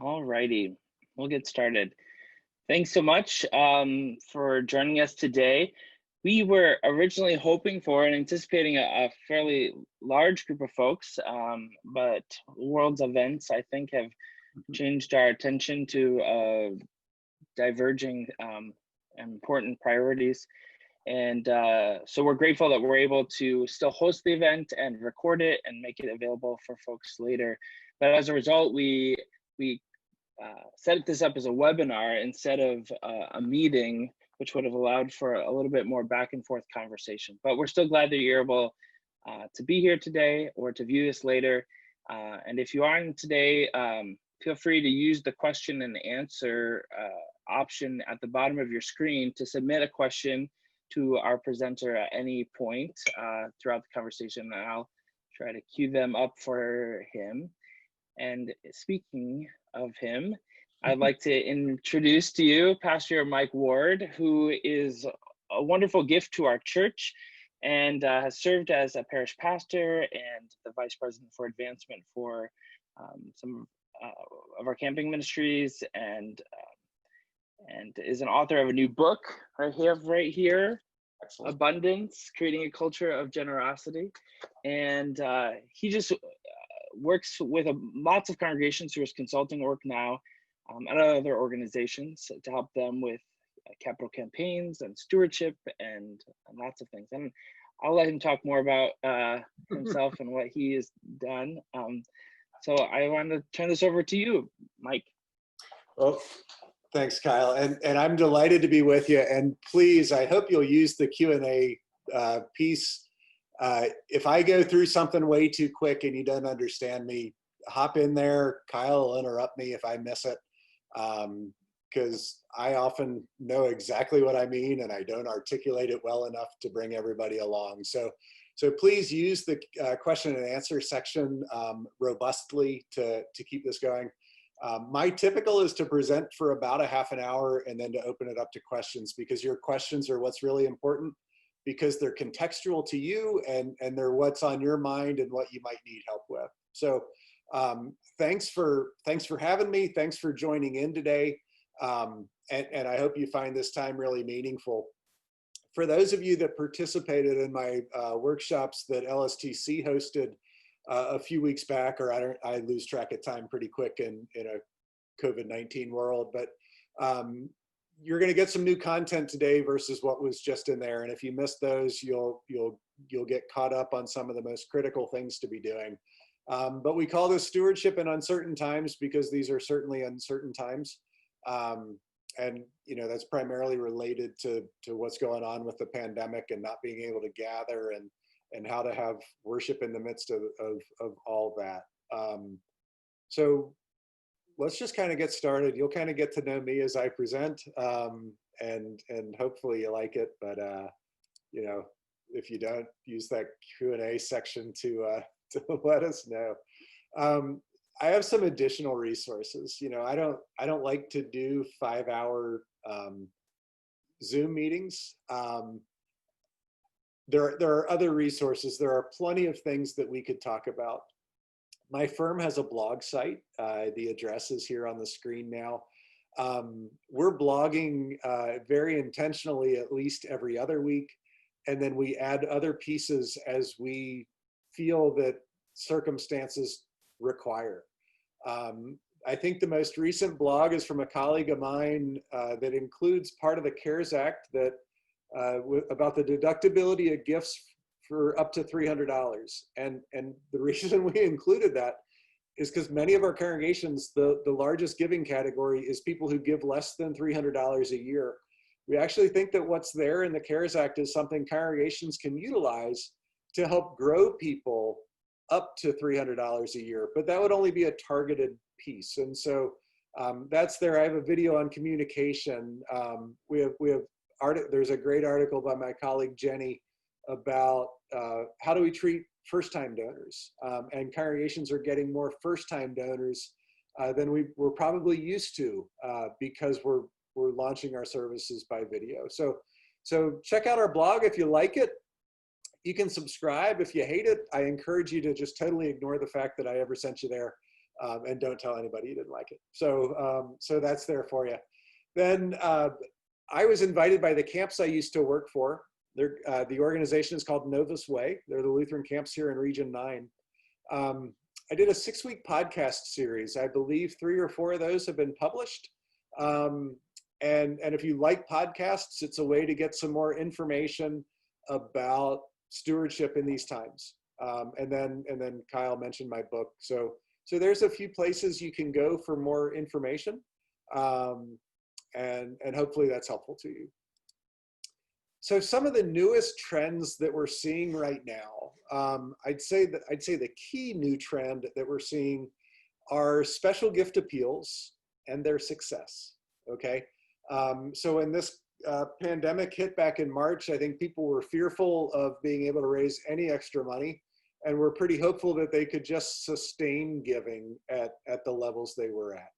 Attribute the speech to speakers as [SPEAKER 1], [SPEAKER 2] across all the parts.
[SPEAKER 1] All righty, we'll get started. Thanks so much for joining us today. We were originally hoping for and anticipating a fairly large group of folks, but world's events, I think, have changed our attention to diverging important priorities. And so we're grateful that we're able to still host the event and record it and make it available for folks later. But as a result, we set this up as a webinar instead of a meeting, which would have allowed for a little bit more back and forth conversation. But we're still glad that you're able to be here today or to view this later. And if you aren't today, feel free to use the question and answer option at the bottom of your screen to submit a question to our presenter at any point throughout the conversation. And I'll try to queue them up for him. And speaking of him, I'd like to introduce to you Pastor Mike Ward, who is a wonderful gift to our church and has served as a parish pastor and the vice president for advancement for some of our camping ministries, and is an author of a new book I have right here. Excellent. Abundance, Creating a Culture of Generosity. And he just works with lots of congregations through his consulting work now and other organizations to help them with capital campaigns and stewardship and lots of things. And I'll let him talk more about himself and what he has done. So I want to turn this over to you, Mike.
[SPEAKER 2] Well, thanks, Kyle. And I'm delighted to be with you. And please, I hope you'll use the Q&A piece. If I go through something way too quick and you don't understand me, hop in there. Kyle will interrupt me if I miss it, because I often know exactly what I mean and I don't articulate it well enough to bring everybody along. So please use the question and answer section robustly to keep this going. My typical is to present for about a half an hour and then to open it up to questions, because your questions are what's really important, because they're contextual to you and they're what's on your mind and what you might need help with. So thanks for having me. Thanks for joining in today. And I hope you find this time really meaningful. For those of you that participated in my workshops that LSTC hosted a few weeks back, or I lose track of time pretty quick in a COVID-19 world, but you're going to get some new content today versus what was just in there. And if you missed those, you'll get caught up on some of the most critical things to be doing. But we call this stewardship in uncertain times because these are certainly uncertain times. And that's primarily related to what's going on with the pandemic and not being able to gather and how to have worship in the midst of all that. So let's just kind of get started. You'll kind of get to know me as I present, and hopefully you like it. But if you don't, use that Q&A section to let us know. I have some additional resources. I don't like to do 5-hour Zoom meetings. There are other resources. There are plenty of things that we could talk about. My firm has a blog site. The address is here on the screen now. We're blogging very intentionally at least every other week. And then we add other pieces as we feel that circumstances require. I think the most recent blog is from a colleague of mine that includes part of the CARES Act that about the deductibility of gifts for up to $300. And the reason we included that is because many of our congregations, the largest giving category is people who give less than $300 a year. We actually think that what's there in the CARES Act is something congregations can utilize to help grow people up to $300 a year, but that would only be a targeted piece. And so that's there. I have a video on communication. We have there's a great article by my colleague Jenny about how do we treat first-time donors, and congregations are getting more first-time donors than we're probably used to because we're launching our services by video. So check out our blog if you like it. You can subscribe if you hate it. I encourage you to just totally ignore the fact that I ever sent you there. and don't tell anybody you didn't like it. So, so that's there for you. Then I was invited by the camps I used to work for. The organization is called Novus Way. They're the Lutheran camps here in Region 9. I did a 6-week podcast series. I believe 3 or 4 of those have been published. And if you like podcasts, it's a way to get some more information about stewardship in these times. And then Kyle mentioned my book. So there's a few places you can go for more information. And hopefully that's helpful to you. So some of the newest trends that we're seeing right now, I'd say the key new trend that we're seeing are special gift appeals and their success. Okay, so when this pandemic hit back in March, I think people were fearful of being able to raise any extra money, and we're pretty hopeful that they could just sustain giving at the levels they were at.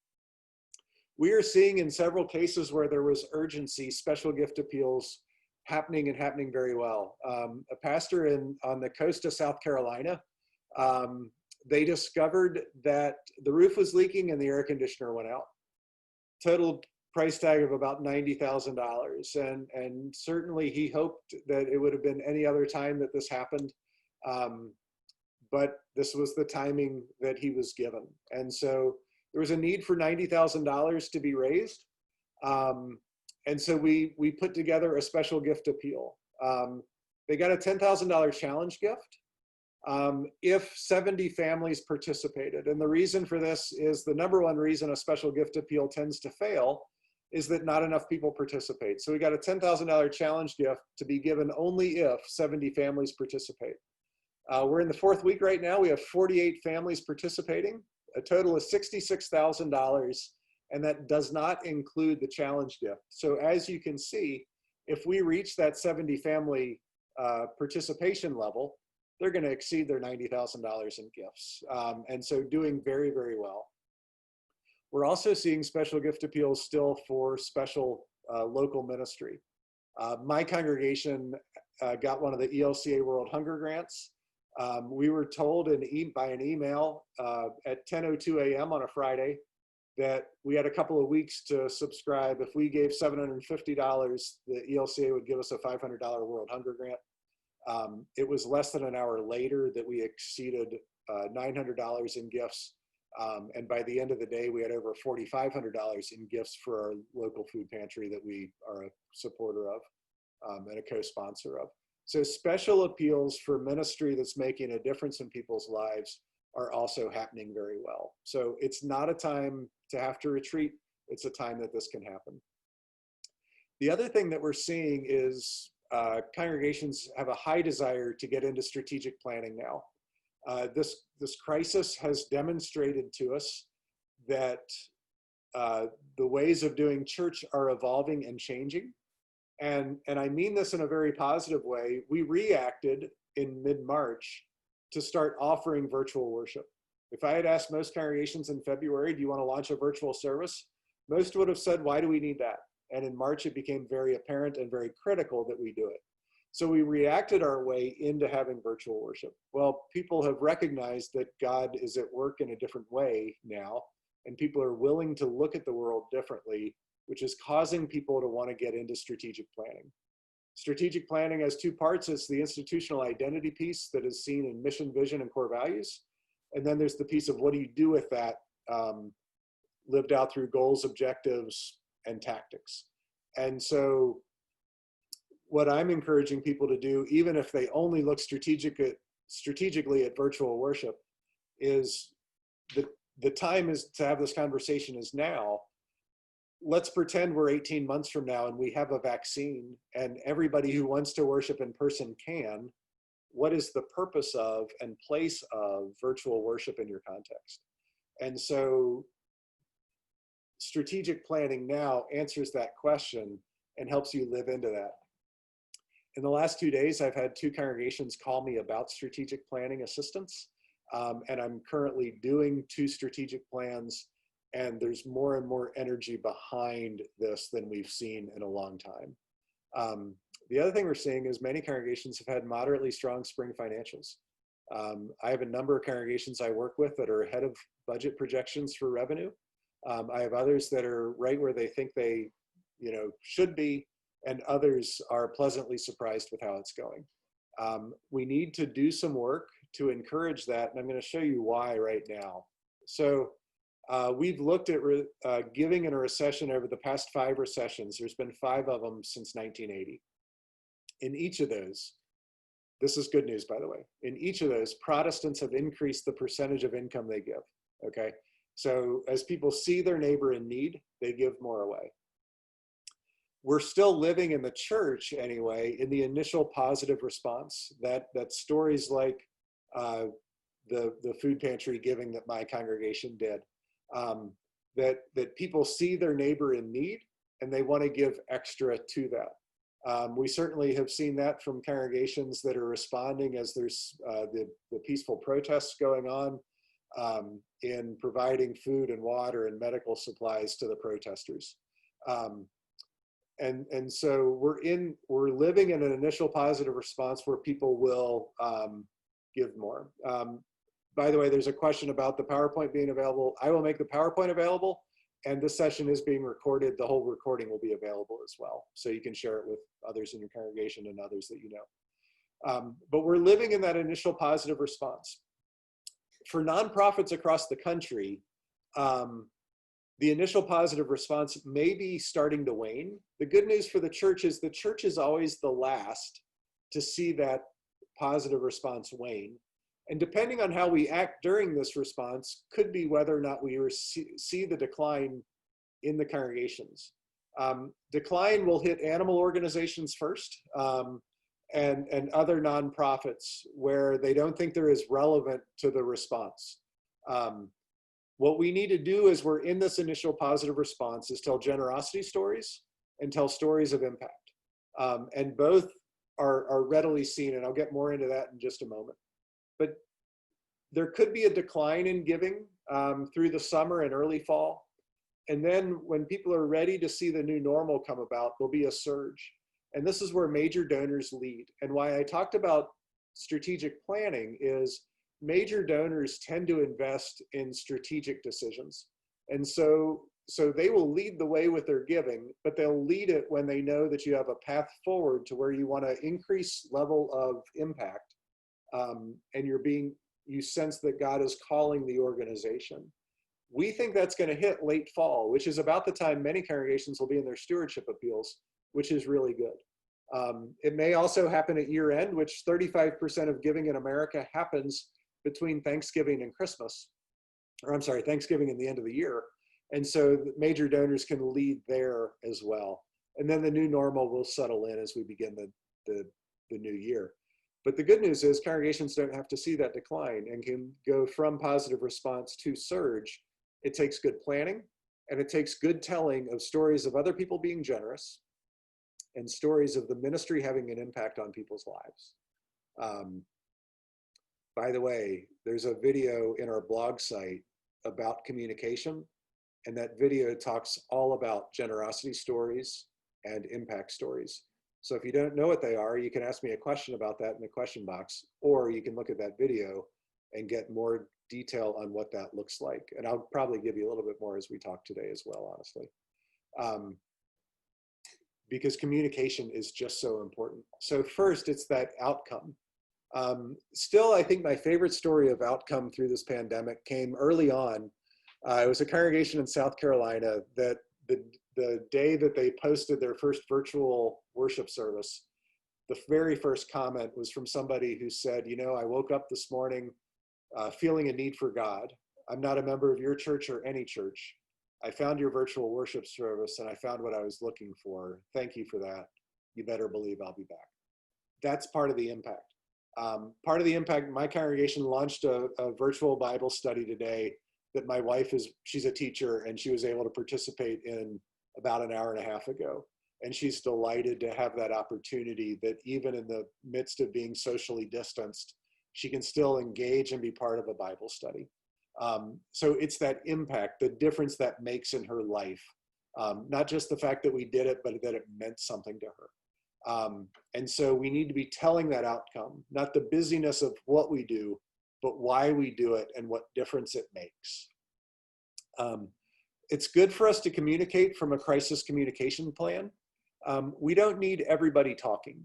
[SPEAKER 2] We are seeing in several cases where there was urgency, special gift appeals happening and happening very well. A pastor on the coast of South Carolina, they discovered that the roof was leaking and the air conditioner went out. Total price tag of about $90,000. And certainly he hoped that it would have been any other time that this happened. But this was the timing that he was given. And so there was a need for $90,000 to be raised. And so we put together a special gift appeal. They got a $10,000 challenge gift if 70 families participated. And the reason for this is the number one reason a special gift appeal tends to fail is that not enough people participate. So we got a $10,000 challenge gift to be given only if 70 families participate. We're in the 4th week right now. We have 48 families participating, a total of $66,000. And that does not include the challenge gift. So as you can see, if we reach that 70 family participation level, they're going to exceed their $90,000 in gifts. And so doing very, very well. We're also seeing special gift appeals still for special local ministry. My congregation got one of the ELCA World Hunger Grants. We were told by an email at 10:02 a.m. on a Friday that we had a couple of weeks to subscribe. If we gave $750, the ELCA would give us a $500 World Hunger Grant. It was less than an hour later that we exceeded $900 in gifts. And by the end of the day, we had over $4,500 in gifts for our local food pantry that we are a supporter of and a co-sponsor of. So special appeals for ministry that's making a difference in people's lives are also happening very well. So it's not a time to have to retreat. It's a time that this can happen. The other thing that we're seeing is congregations have a high desire to get into strategic planning now. This crisis has demonstrated to us that the ways of doing church are evolving and changing. And I mean this in a very positive way. We reacted in mid-March to start offering virtual worship. If I had asked most congregations in February, do you want to launch a virtual service? Most would have said, why do we need that? And in March, it became very apparent and very critical that we do it. So we reacted our way into having virtual worship. Well, people have recognized that God is at work in a different way now, and people are willing to look at the world differently, which is causing people to want to get into strategic planning. Strategic planning has 2 parts. It's the institutional identity piece that is seen in mission, vision, and core values. And then there's the piece of what do you do with that lived out through goals, objectives, and tactics. And so what I'm encouraging people to do, even if they only look strategically at virtual worship, is the time is to have this conversation is now. Let's pretend we're 18 months from now and we have a vaccine and everybody who wants to worship in person can. What is the purpose of and place of virtual worship in your context? And so strategic planning now answers that question and helps you live into that. In the last 2 days, I've had 2 congregations call me about strategic planning assistance. And I'm currently doing 2 strategic plans, and there's more and more energy behind this than we've seen in a long time. The other thing we're seeing is many congregations have had moderately strong spring financials. I have a number of congregations I work with that are ahead of budget projections for revenue. I have others that are right where they think they, should be, and others are pleasantly surprised with how it's going. We need to do some work to encourage that, and I'm going to show you why right now. So we've looked at giving in a recession over the past 5 recessions. There's been 5 of them since 1980. In each of those, this is good news, by the way, in each of those, Protestants have increased the percentage of income they give, okay? So as people see their neighbor in need, they give more away. We're still living in the church anyway, in the initial positive response, that stories like the food pantry giving that my congregation did, that people see their neighbor in need and they want to give extra to that. We certainly have seen that from congregations that are responding as there's the peaceful protests going on, in providing food and water and medical supplies to the protesters. And so we're living in an initial positive response where people will give more. By the way, there's a question about the PowerPoint being available. I will make the PowerPoint available, and this session is being recorded. The whole recording will be available as well, so you can share it with others in your congregation and others that you know. But we're living in that initial positive response. For nonprofits across the country, the initial positive response may be starting to wane. The good news for the church is always the last to see that positive response wane. And depending on how we act during this response could be whether or not we see the decline in the congregations. Decline will hit animal organizations first, and other nonprofits where they don't think they're as relevant to the response. What we need to do as we're in this initial positive response is tell generosity stories and tell stories of impact. And both are readily seen, and I'll get more into that in just a moment. But there could be a decline in giving through the summer and early fall. And then when people are ready to see the new normal come about, there'll be a surge. And this is where major donors lead. And why I talked about strategic planning is major donors tend to invest in strategic decisions. And so they will lead the way with their giving, but they'll lead it when they know that you have a path forward to where you want to increase level of impact. And you sense that God is calling the organization. We think that's going to hit late fall, which is about the time many congregations will be in their stewardship appeals, which is really good. It may also happen at year end, which 35% of giving in America happens between Thanksgiving and Christmas, or I'm sorry, Thanksgiving and the end of the year. And so major donors can lead there as well. And then the new normal will settle in as we begin the new year. But the good news is congregations don't have to see that decline and can go from positive response to surge. It takes good planning, and it takes good telling of stories of other people being generous and stories of the ministry having an impact on people's lives. By the way, there's a video in our blog site about communication, and that video talks all about generosity stories and impact stories. So if you don't know what they are, you can ask me a question about that in the question box, or you can look at that video and get more detail on what that looks like. And I'll probably give you a little bit more as we talk today as well, honestly. Because communication is just so important. So first, it's that outcome. Still, I think my favorite story of outcome through this pandemic came early on. It was a congregation in South Carolina that the day that they posted their first virtual worship service, the very first comment was from somebody who said, I woke up this morning feeling a need for God. I'm not a member of your church or any church. I found your virtual worship service and I found what I was looking for. Thank you for that. You better believe I'll be back. That's part of the impact. Part of the impact, my congregation launched a virtual Bible study today that my wife she's a teacher, and she was able to participate in about an hour and a half ago. And she's delighted to have that opportunity that even in the midst of being socially distanced, she can still engage and be part of a Bible study. So it's that impact, the difference that makes in her life. Not just the fact that we did it, but that it meant something to her. And so we need to be telling that outcome, not the busyness of what we do, but why we do it and what difference it makes. It's good for us to communicate from a crisis communication plan. We don't need everybody talking.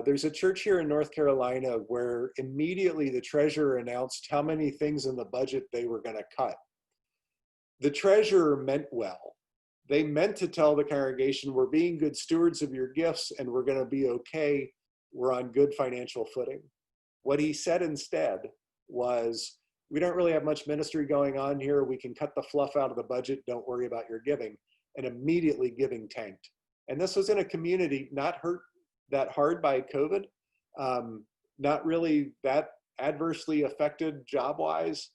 [SPEAKER 2] There's a church here in North Carolina where immediately the treasurer announced how many things in the budget they were going to cut. The treasurer meant well. They meant to tell the congregation, we're being good stewards of your gifts and we're going to be okay. We're on good financial footing. What he said instead was, we don't really have much ministry going on here. We can cut the fluff out of the budget. Don't worry about your giving. And immediately giving tanked. And this was in a community not hurt that hard by COVID, not really that adversely affected job-wise.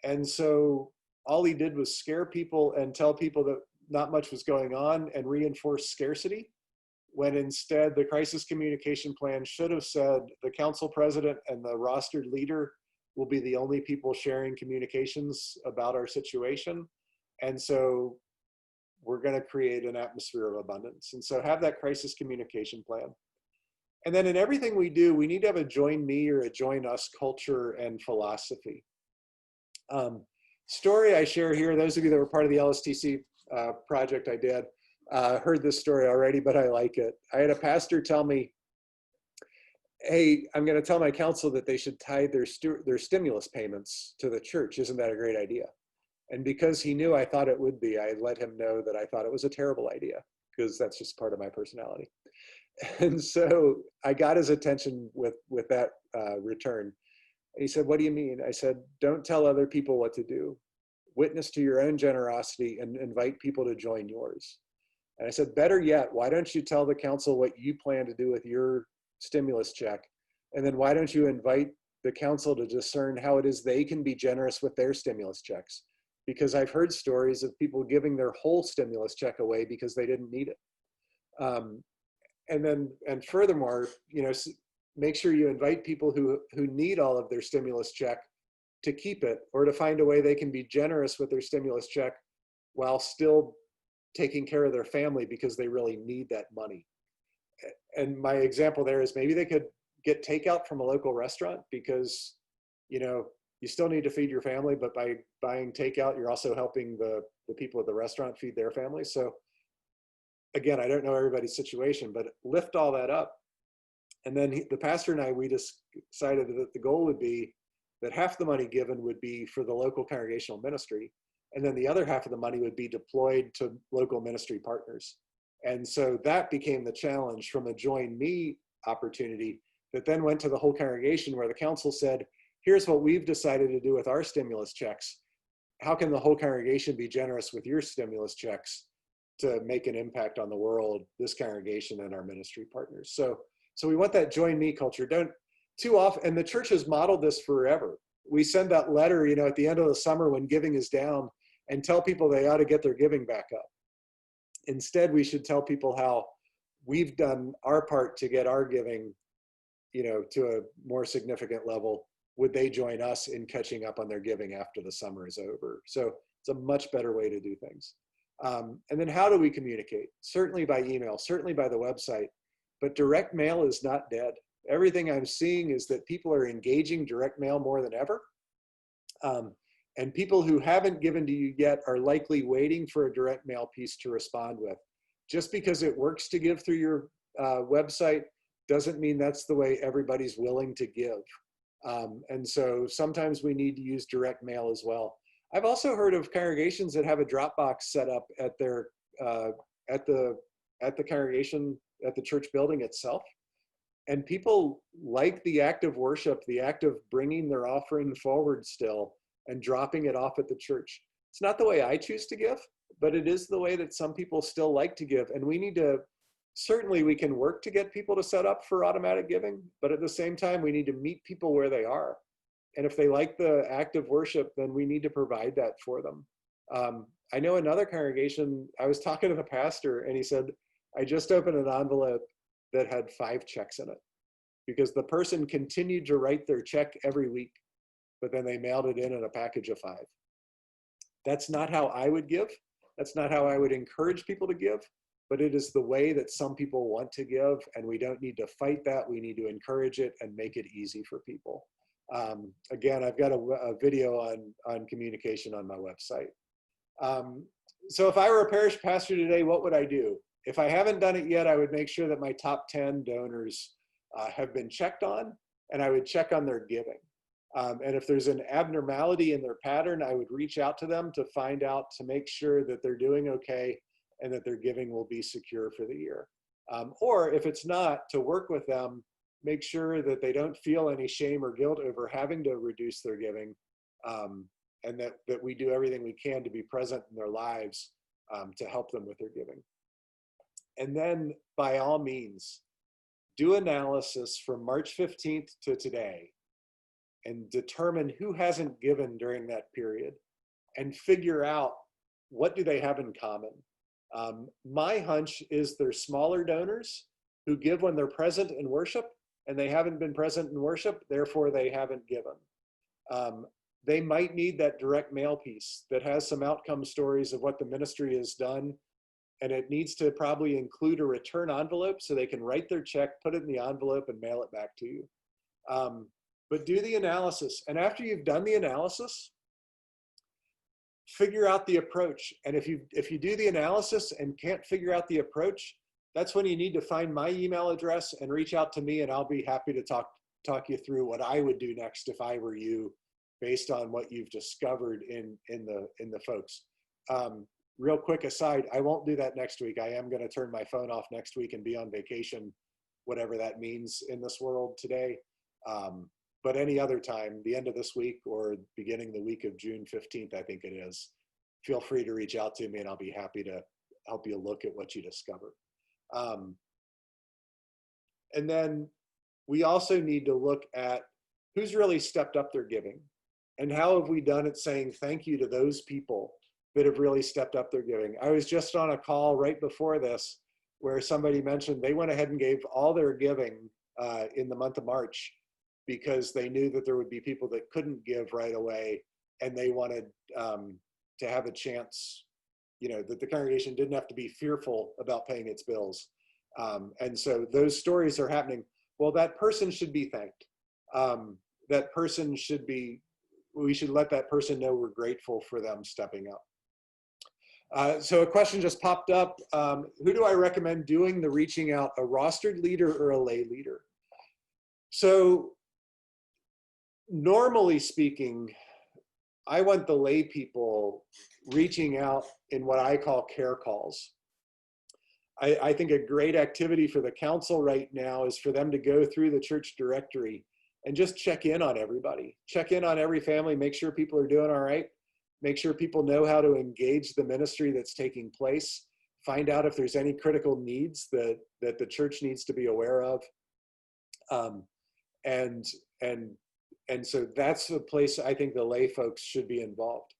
[SPEAKER 2] And so all he did was scare people and tell people that not much was going on and reinforce scarcity, when instead the crisis communication plan should have said the council president and the rostered leader will be the only people sharing communications about our situation. And so we're going to create an atmosphere of abundance. And so have that crisis communication plan. And then in everything we do, we need to have a join me or a join us culture and philosophy. Story I share here, those of you that were part of the LSTC project I did, heard this story already, but I like it. I had a pastor tell me, hey, I'm going to tell my council that they should tie their stimulus payments to the church. Isn't that a great idea? And because he knew I thought it would be, I let him know that I thought it was a terrible idea, because that's just part of my personality. And so I got his attention with that return. And he said, what do you mean? I said, don't tell other people what to do. Witness to your own generosity and invite people to join yours. And I said, better yet, why don't you tell the council what you plan to do with your stimulus check? And then why don't you invite the council to discern how it is they can be generous with their stimulus checks? Because I've heard stories of people giving their whole stimulus check away because they didn't need it. And furthermore, you know, make sure you invite people who need all of their stimulus check to keep it, or to find a way they can be generous with their stimulus check while still taking care of their family because they really need that money. And my example there is maybe they could get takeout from a local restaurant because, you know, you still need to feed your family, but by buying takeout, you're also helping the people at the restaurant feed their families. So again, I don't know everybody's situation, but lift all that up. And then the pastor and I, we just decided that the goal would be that half the money given would be for the local congregational ministry. And then the other half of the money would be deployed to local ministry partners. And so that became the challenge from a join me opportunity that then went to the whole congregation, where the council said, here's what we've decided to do with our stimulus checks. How can the whole congregation be generous with your stimulus checks to make an impact on the world, this congregation and our ministry partners? So we want that join me culture. Don't too often, and the church has modeled this forever. We send that letter, you know, at the end of the summer when giving is down, and tell people they ought to get their giving back up. Instead, we should tell people how we've done our part to get our giving, you know, to a more significant level. Would they join us in catching up on their giving after the summer is over? So it's a much better way to do things. And then how do we communicate? Certainly by email, certainly by the website, but direct mail is not dead. Everything I'm seeing is that people are engaging direct mail more than ever. And people who haven't given to you yet are likely waiting for a direct mail piece to respond with. Just because it works to give through your website doesn't mean that's the way everybody's willing to give. And so sometimes we need to use direct mail as well. I've also heard of congregations that have a Dropbox set up at their at the congregation, at the church building itself. And people like the act of worship, the act of bringing their offering forward still and dropping it off at the church. It's not the way I choose to give, but it is the way that some people still like to give. And we need to, certainly we can work to get people to set up for automatic giving, but at the same time, we need to meet people where they are. And if they like the act of worship, then we need to provide that for them. I know another congregation, I was talking to the pastor and he said, I just opened an envelope that had 5 checks in it because the person continued to write their check every week, but then they mailed it in a package of 5. That's not how I would give. That's not how I would encourage people to give, but it is the way that some people want to give, and we don't need to fight that. We need to encourage it and make it easy for people. Again, I've got a video on communication on my website. So if I were a parish pastor today, what would I do? If I haven't done it yet, I would make sure that my top 10 donors have been checked on, and I would check on their giving. And if there's an abnormality in their pattern, I would reach out to them to find out, to make sure that they're doing okay and that their giving will be secure for the year. Or if it's not, to work with them, make sure that they don't feel any shame or guilt over having to reduce their giving, and that we do everything we can to be present in their lives to help them with their giving. And then, by all means, do analysis from March 15th to today and determine who hasn't given during that period and figure out what do they have in common. My hunch is they're smaller donors who give when they're present in worship, and they haven't been present in worship, therefore they haven't given. They might need that direct mail piece that has some outcome stories of what the ministry has done, and it needs to probably include a return envelope so they can write their check, put it in the envelope, and mail it back to you. But do the analysis, and after you've done the analysis, figure out the approach. And if you do the analysis and can't figure out the approach, that's when you need to find my email address and reach out to me, and I'll be happy to talk you through what I would do next if I were you, based on what you've discovered in the folks. Real quick aside, I won't do that next week. I am going to turn my phone off next week and be on vacation, whatever that means in this world today. But any other time, the end of this week or beginning the week of June 15th, I think it is, feel free to reach out to me and I'll be happy to help you look at what you discover. And then we also need to look at who's really stepped up their giving, and how have we done it saying thank you to those people that have really stepped up their giving. I was just on a call right before this where somebody mentioned they went ahead and gave all their giving in the month of March because they knew that there would be people that couldn't give right away, and they wanted to have a chance, that the congregation didn't have to be fearful about paying its bills. And so those stories are happening. Well, that person should be thanked. That person should be, we should let that person know we're grateful for them stepping up. So a question just popped up. Who do I recommend doing the reaching out, a rostered leader or a lay leader? So normally speaking, I want the lay people reaching out in what I call care calls. I think a great activity for the council right now is for them to go through the church directory and just check in on everybody. Check in on every family, make sure people are doing all right, make sure people know how to engage the ministry that's taking place, find out if there's any critical needs that the church needs to be aware of. And so that's the place I think the lay folks should be involved.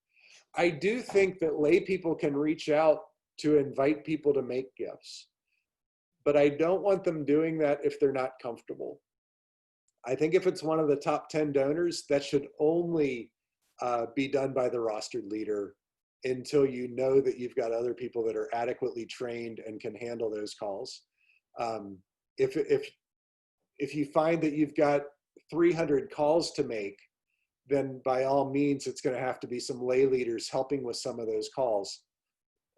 [SPEAKER 2] I do think that lay people can reach out to invite people to make gifts, but I don't want them doing that if they're not comfortable. I think if it's one of the top 10 donors, that should only be done by the rostered leader until you know that you've got other people that are adequately trained and can handle those calls. If you find that you've got 300 calls to make, then by all means, it's going to have to be some lay leaders helping with some of those calls.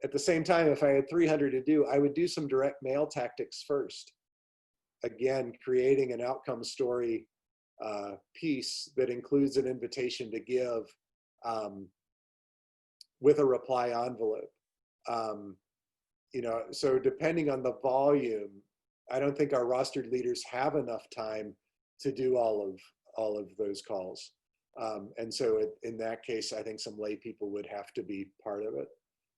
[SPEAKER 2] At the same time, if I had 300 to do, I would do some direct mail tactics first. Again, creating an outcome story piece that includes an invitation to give with a reply envelope. So depending on the volume, I don't think our rostered leaders have enough time to do all of those calls. And so in that case, I think some lay people would have to be part of it.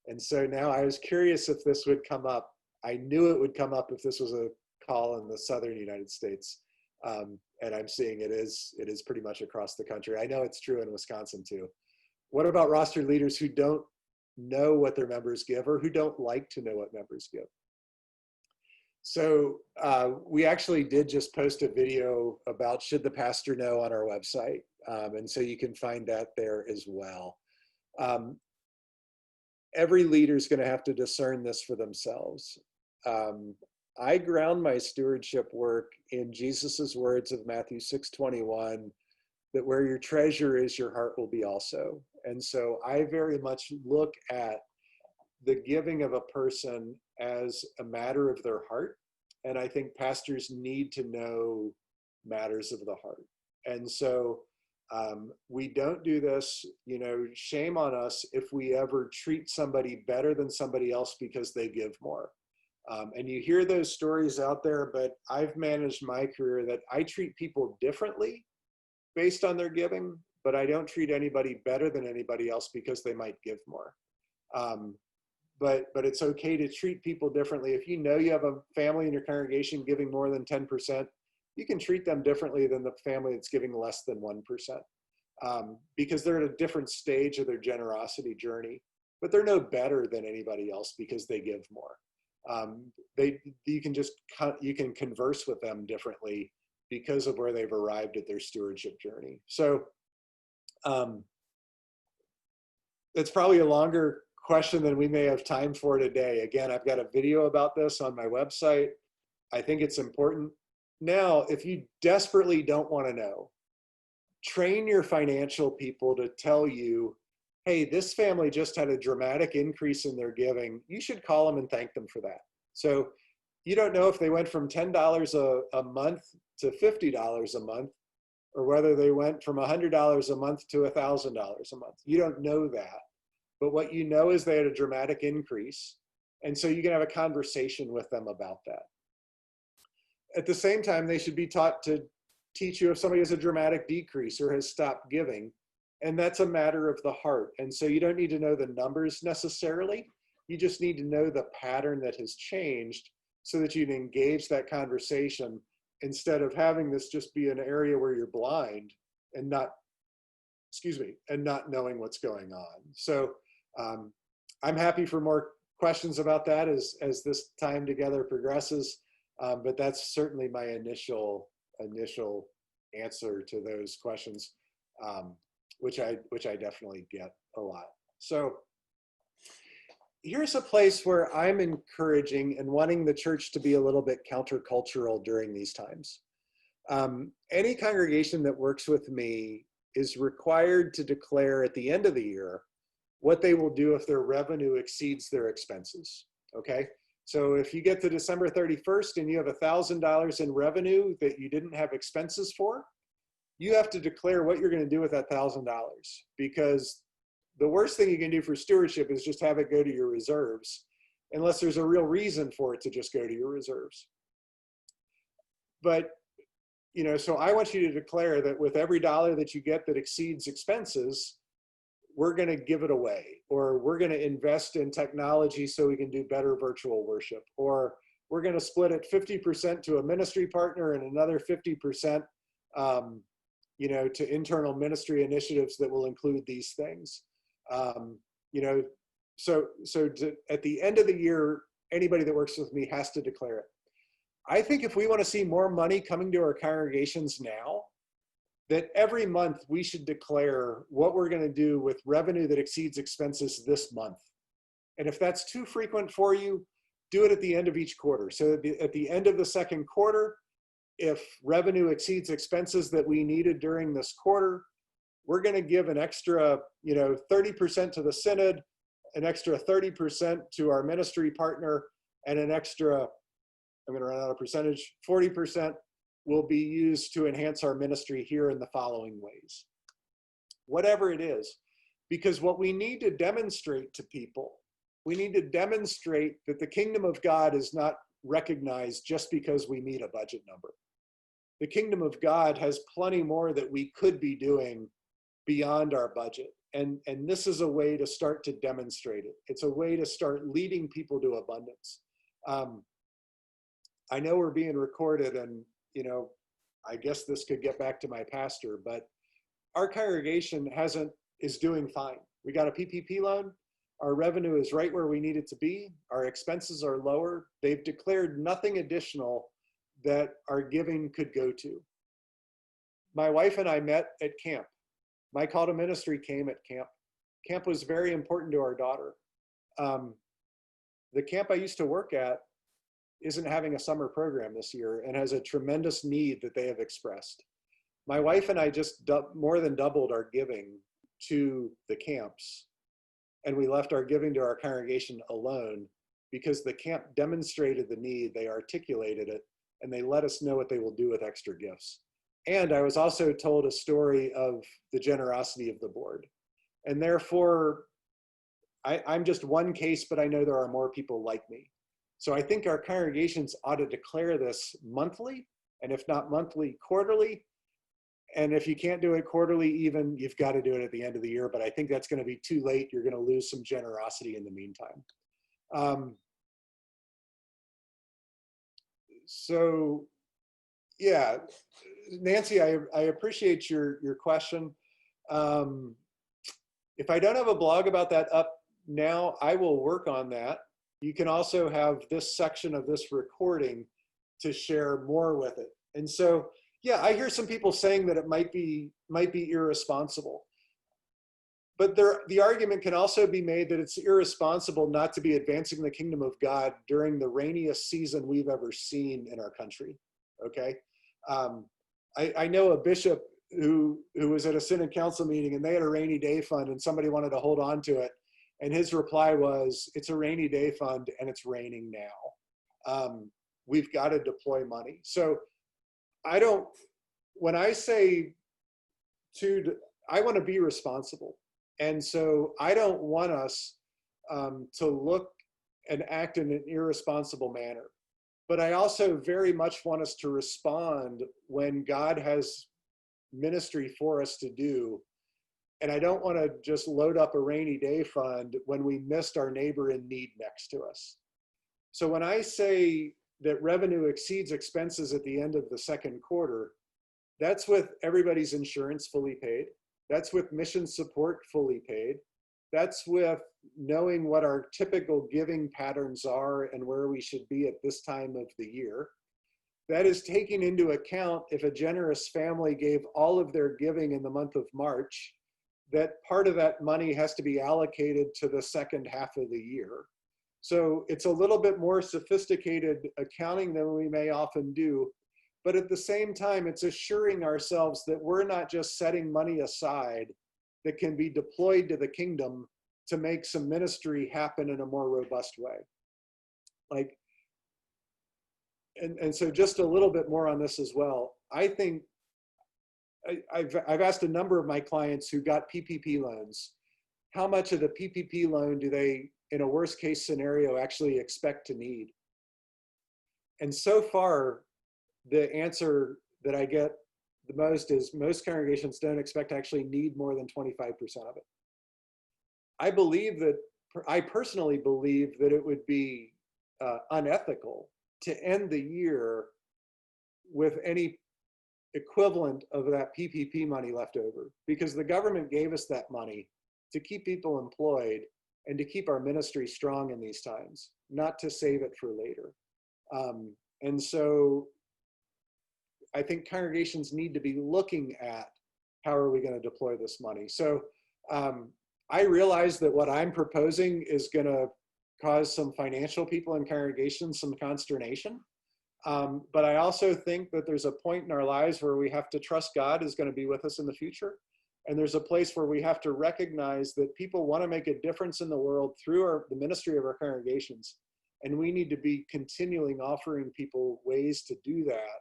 [SPEAKER 2] And so now I was curious if this would come up. I knew it would come up if this was a call in the southern United States. And I'm seeing it is pretty much across the country. I know it's true in Wisconsin too. What about rostered leaders who don't know what their members give or who don't like to know what members give? So we actually did just post a video about should the pastor know on our website. And so you can find that there as well. Every leader is going to have to discern this for themselves. I ground my stewardship work in Jesus's words of Matthew 6:21, that where your treasure is, your heart will be also. And so I very much look at the giving of a person as a matter of their heart. And I think pastors need to know matters of the heart. And so we don't do this, shame on us if we ever treat somebody better than somebody else because they give more. And you hear those stories out there, but I've managed my career that I treat people differently based on their giving, but I don't treat anybody better than anybody else because they might give more. But it's okay to treat people differently. If you have a family in your congregation giving more than 10%, you can treat them differently than the family that's giving less than 1%, because they're at a different stage of their generosity journey, but they're no better than anybody else because they give more. You can converse with them differently because of where they've arrived at their stewardship journey. So it's probably a longer question than we may have time for today. Again, I've got a video about this on my website. I think it's important. Now, if you desperately don't want to know, train your financial people to tell you, hey, this family just had a dramatic increase in their giving. You should call them and thank them for that. So you don't know if they went from $10 a month to $50 a month, or whether they went from $100 a month to $1,000 a month. You don't know that. But what you know is they had a dramatic increase. And so you can have a conversation with them about that. At the same time, they should be taught to teach you if somebody has a dramatic decrease or has stopped giving. And that's a matter of the heart. And so you don't need to know the numbers necessarily. You just need to know the pattern that has changed so that you can engage that conversation instead of having this just be an area where you're blind and not knowing what's going on. So I'm happy for more questions about that as this time together progresses. But that's certainly my initial answer to those questions, which I definitely get a lot. So here's a place where I'm encouraging and wanting the church to be a little bit countercultural during these times. Any congregation that works with me is required to declare at the end of the year what they will do if their revenue exceeds their expenses, okay? So if you get to December 31st and you have $1,000 in revenue that you didn't have expenses for, you have to declare what you're gonna do with that $1,000, because the worst thing you can do for stewardship is just have it go to your reserves, unless there's a real reason for it to just go to your reserves. But so I want you to declare that with every dollar that you get that exceeds expenses, we're going to give it away, or we're going to invest in technology so we can do better virtual worship, or we're going to split it 50% to a ministry partner and another 50%, to internal ministry initiatives that will include these things. So at the end of the year, anybody that works with me has to declare it. I think if we want to see more money coming to our congregations now, that every month we should declare what we're going to do with revenue that exceeds expenses this month. And if that's too frequent for you, do it at the end of each quarter. So at the end of the second quarter, if revenue exceeds expenses that we needed during this quarter, we're going to give an extra, 30% to the synod, an extra 30% to our ministry partner, and an extra, I'm going to run out of percentage, 40% will be used to enhance our ministry here in the following ways. Whatever it is, because what we need to demonstrate to people, we need to demonstrate that the kingdom of God is not recognized just because we meet a budget number. The kingdom of God has plenty more that we could be doing beyond our budget. And this is a way to start to demonstrate it. It's a way to start leading people to abundance. I know we're being recorded, and I guess this could get back to my pastor, but our congregation is doing fine. We got a PPP loan. Our revenue is right where we need it to be. Our expenses are lower. They've declared nothing additional that our giving could go to. My wife and I met at camp. My call to ministry came at camp. Camp was very important to our daughter. The camp I used to work at isn't having a summer program this year and has a tremendous need that they have expressed. My wife and I just more than doubled our giving to the camps, and we left our giving to our congregation alone because the camp demonstrated the need, they articulated it, and they let us know what they will do with extra gifts. And I was also told a story of the generosity of the board. And therefore, I'm just one case, but I know there are more people like me. So I think our congregations ought to declare this monthly, and if not monthly, quarterly. And if you can't do it quarterly even, you've got to do it at the end of the year, but I think that's going to be too late. You're going to lose some generosity in the meantime. So yeah, Nancy, I appreciate your question. If I don't have a blog about that up now, I will work on that. You can also have this section of this recording to share more with it. And so, yeah, I hear some people saying that it might be irresponsible. But the argument can also be made that it's irresponsible not to be advancing the kingdom of God during the rainiest season we've ever seen in our country, okay? I know a bishop who was at a synod council meeting, and they had a rainy day fund, and somebody wanted to hold on to it. And his reply was, it's a rainy day fund and it's raining now. We've got to deploy money. So when I say I want to be responsible. And so I don't want us to look and act in an irresponsible manner. But I also very much want us to respond when God has ministry for us to do. And I don't want to just load up a rainy day fund when we missed our neighbor in need next to us. So when I say that revenue exceeds expenses at the end of the second quarter, that's with everybody's insurance fully paid. That's with mission support fully paid. That's with knowing what our typical giving patterns are and where we should be at this time of the year. That is taking into account if a generous family gave all of their giving in the month of March, that part of that money has to be allocated to the second half of the year. So it's a little bit more sophisticated accounting than we may often do. But at the same time, it's assuring ourselves that we're not just setting money aside that can be deployed to the kingdom to make some ministry happen in a more robust way. And so just a little bit more on this as well. I think I've asked a number of my clients who got PPP loans, how much of the PPP loan do they, in a worst case scenario, actually expect to need? And so far, the answer that I get the most is most congregations don't expect to actually need more than 25% of it. I personally believe that it would be unethical to end the year with any equivalent of that PPP money left over, because the government gave us that money to keep people employed and to keep our ministry strong in these times, not to save it for later. And so I think congregations need to be looking at how are we going to deploy this money. So I realize that what I'm proposing is going to cause some financial people in congregations some consternation. But I also think that there's a point in our lives where we have to trust God is going to be with us in the future. And there's a place where we have to recognize that people want to make a difference in the world through the ministry of our congregations. And we need to be continually offering people ways to do that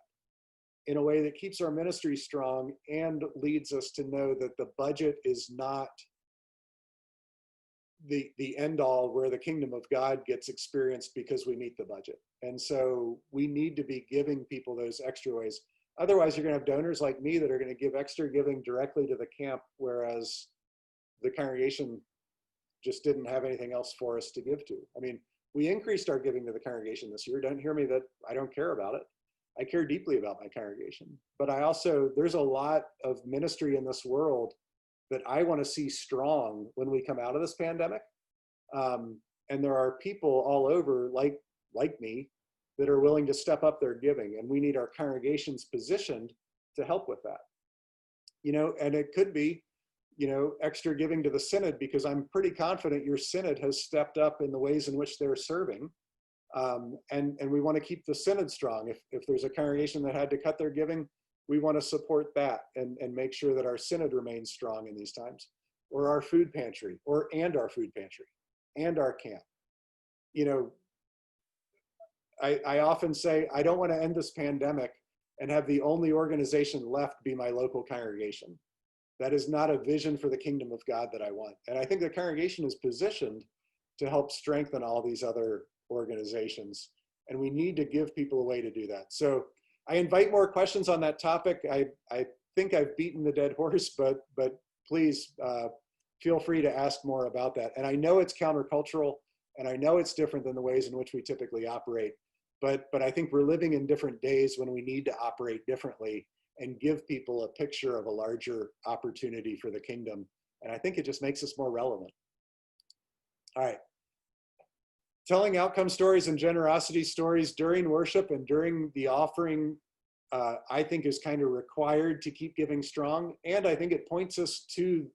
[SPEAKER 2] in a way that keeps our ministry strong and leads us to know that the budget is not the end all where the kingdom of God gets experienced because we meet the budget. And so we need to be giving people those extra ways. Otherwise, you're going to have donors like me that are going to give extra giving directly to the camp, whereas the congregation just didn't have anything else for us to give to. I mean, we increased our giving to the congregation this year. Don't hear me that I don't care about it. I care deeply about my congregation. But I also, there's a lot of ministry in this world that I want to see strong when we come out of this pandemic. And there are people all over like me that are willing to step up their giving, and we need our congregations positioned to help with that. You know, and it could be, you know, extra giving to the synod, because I'm pretty confident your synod has stepped up in the ways in which they're serving. And we want to keep the synod strong. If there's a congregation that had to cut their giving, we want to support that and make sure that our synod remains strong in these times. or our food pantry, and our food pantry, and our camp. You know, I often say, I don't want to end this pandemic and have the only organization left be my local congregation. That is not a vision for the kingdom of God that I want. And I think the congregation is positioned to help strengthen all these other organizations. And we need to give people a way to do that. So I invite more questions on that topic. I think I've beaten the dead horse, but please feel free to ask more about that. And I know it's countercultural, and I know it's different than the ways in which we typically operate. But I think we're living in different days when we need to operate differently and give people a picture of a larger opportunity for the kingdom. And I think it just makes us more relevant. All right. Telling outcome stories and generosity stories during worship and during the offering, I think is kind of required to keep giving strong. And I think it points us to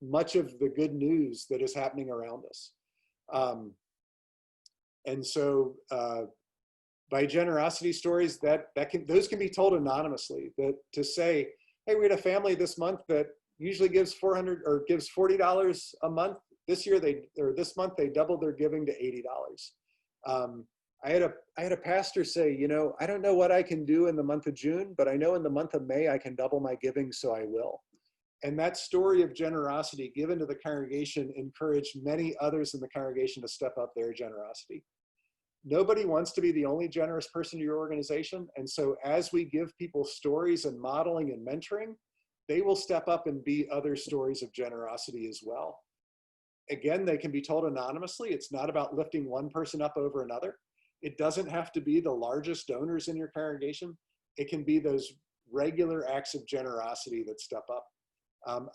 [SPEAKER 2] much of the good news that is happening around us. And so by generosity stories, those can be told anonymously. That to say, hey, we had a family this month that usually gives $400 or gives $40 a month. This month they doubled their giving to $80. I had a pastor say, you know, I don't know what I can do in the month of June, but I know in the month of May I can double my giving, so I will. And that story of generosity given to the congregation encouraged many others in the congregation to step up their generosity. Nobody wants to be the only generous person in your organization. And so as we give people stories and modeling and mentoring, they will step up and be other stories of generosity as well. Again, they can be told anonymously. It's not about lifting one person up over another. It doesn't have to be the largest donors in your congregation. It can be those regular acts of generosity that step up.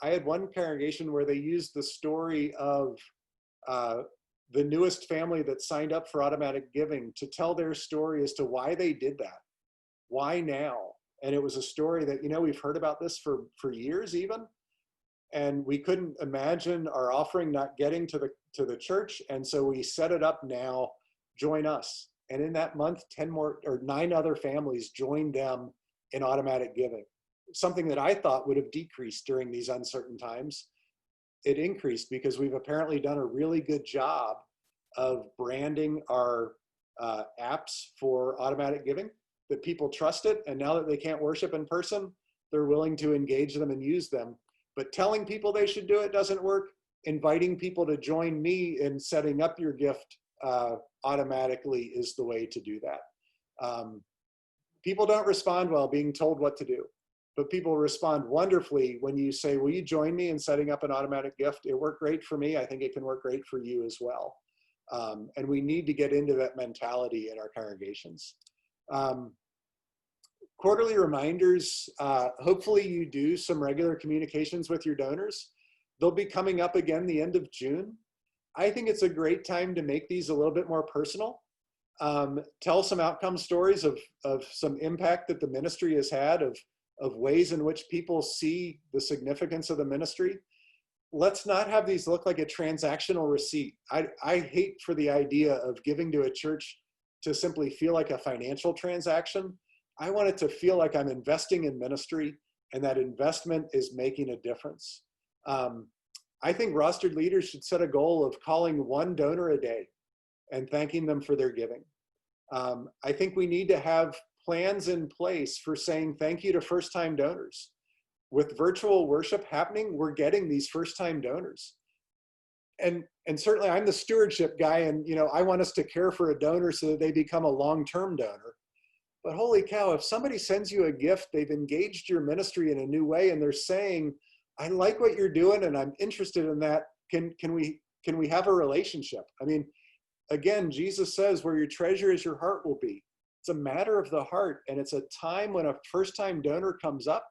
[SPEAKER 2] I had one congregation where they used the story of the newest family that signed up for automatic giving to tell their story as to why they did that. Why now? And it was a story that, you know, we've heard about this for years even, and we couldn't imagine our offering not getting to the church. And so we set it up now, join us. And in that month, 9 other families joined them in automatic giving. Something that I thought would have decreased during these uncertain times. It increased because we've apparently done a really good job of branding our apps for automatic giving, that people trust it. And now that they can't worship in person, they're willing to engage them and use them. But telling people they should do it doesn't work. Inviting people to join me in setting up your gift automatically is the way to do that. People don't respond well being told what to do. But people respond wonderfully when you say, will you join me in setting up an automatic gift? It worked great for me. I think it can work great for you as well. And we need to get into that mentality in our congregations. Quarterly reminders, hopefully you do some regular communications with your donors. They'll be coming up again the end of June. I think it's a great time to make these a little bit more personal. Tell some outcome stories of some impact that the ministry has had, of ways in which people see the significance of the ministry. Let's not have these look like a transactional receipt. I hate for the idea of giving to a church to simply feel like a financial transaction. I want it to feel like I'm investing in ministry and that investment is making a difference. I think rostered leaders should set a goal of calling one donor a day and thanking them for their giving. I think we need to have plans in place for saying thank you to first-time donors. With virtual worship happening, we're getting these first-time donors. And certainly I'm the stewardship guy, and you know, I want us to care for a donor so that they become a long-term donor. But holy cow, if somebody sends you a gift, they've engaged your ministry in a new way, and they're saying, I like what you're doing and I'm interested in that. Can we have a relationship? I mean, again, Jesus says where your treasure is, your heart will be. It's a matter of the heart, and it's a time when a first-time donor comes up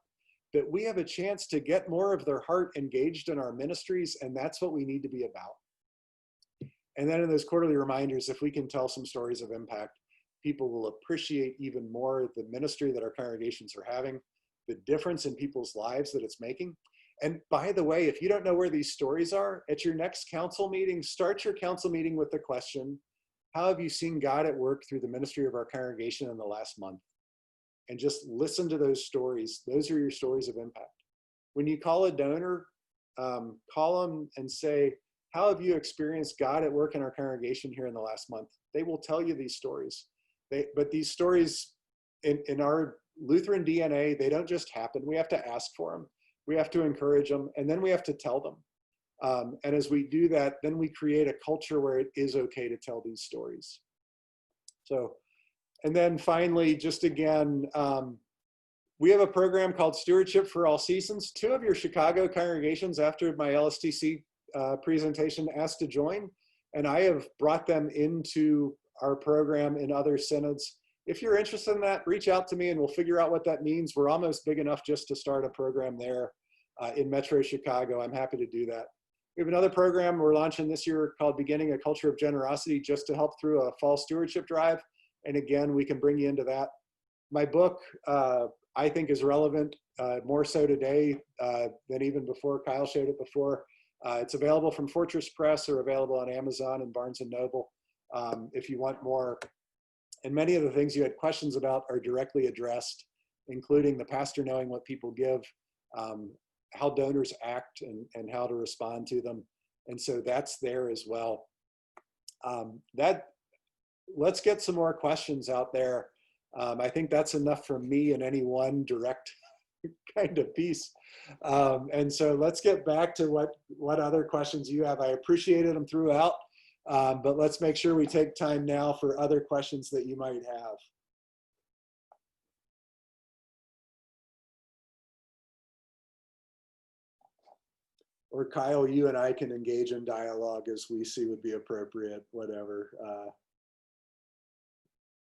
[SPEAKER 2] that we have a chance to get more of their heart engaged in our ministries, and that's what we need to be about. And then in those quarterly reminders, if we can tell some stories of impact, people will appreciate even more the ministry that our congregations are having, the difference in people's lives that it's making. And by the way, if you don't know where these stories are, at your next council meeting, start your council meeting with the question, how have you seen God at work through the ministry of our congregation in the last month? And just listen to those stories. Those are your stories of impact. When you call a donor, call them and say, how have you experienced God at work in our congregation here in the last month? They will tell you these stories. But these stories in our Lutheran DNA, they don't just happen. We have to ask for them. We have to encourage them, and then we have to tell them. And as we do that, then we create a culture where it is okay to tell these stories. So, and then finally, just again, we have a program called Stewardship for All Seasons. 2 of your Chicago congregations after my LSTC presentation asked to join, and I have brought them into our program in other synods. If you're interested in that, reach out to me and we'll figure out what that means. We're almost big enough just to start a program there in Metro Chicago. I'm happy to do that. We have another program we're launching this year called Beginning a Culture of Generosity, just to help through a fall stewardship drive. And again, we can bring you into that. My book, I think, is relevant more so today than even before. Kyle showed it before. It's available from Fortress Press or available on Amazon and Barnes & Noble if you want more. And many of the things you had questions about are directly addressed, including the pastor knowing what people give, how donors act and how to respond to them. And so that's there as well. Let's get some more questions out there. I think that's enough from me in any one direct kind of piece. And so let's get back to what other questions you have. I appreciated them throughout, but let's make sure we take time now for other questions that you might have. Or Kyle, you and I can engage in dialogue as we see would be appropriate, whatever.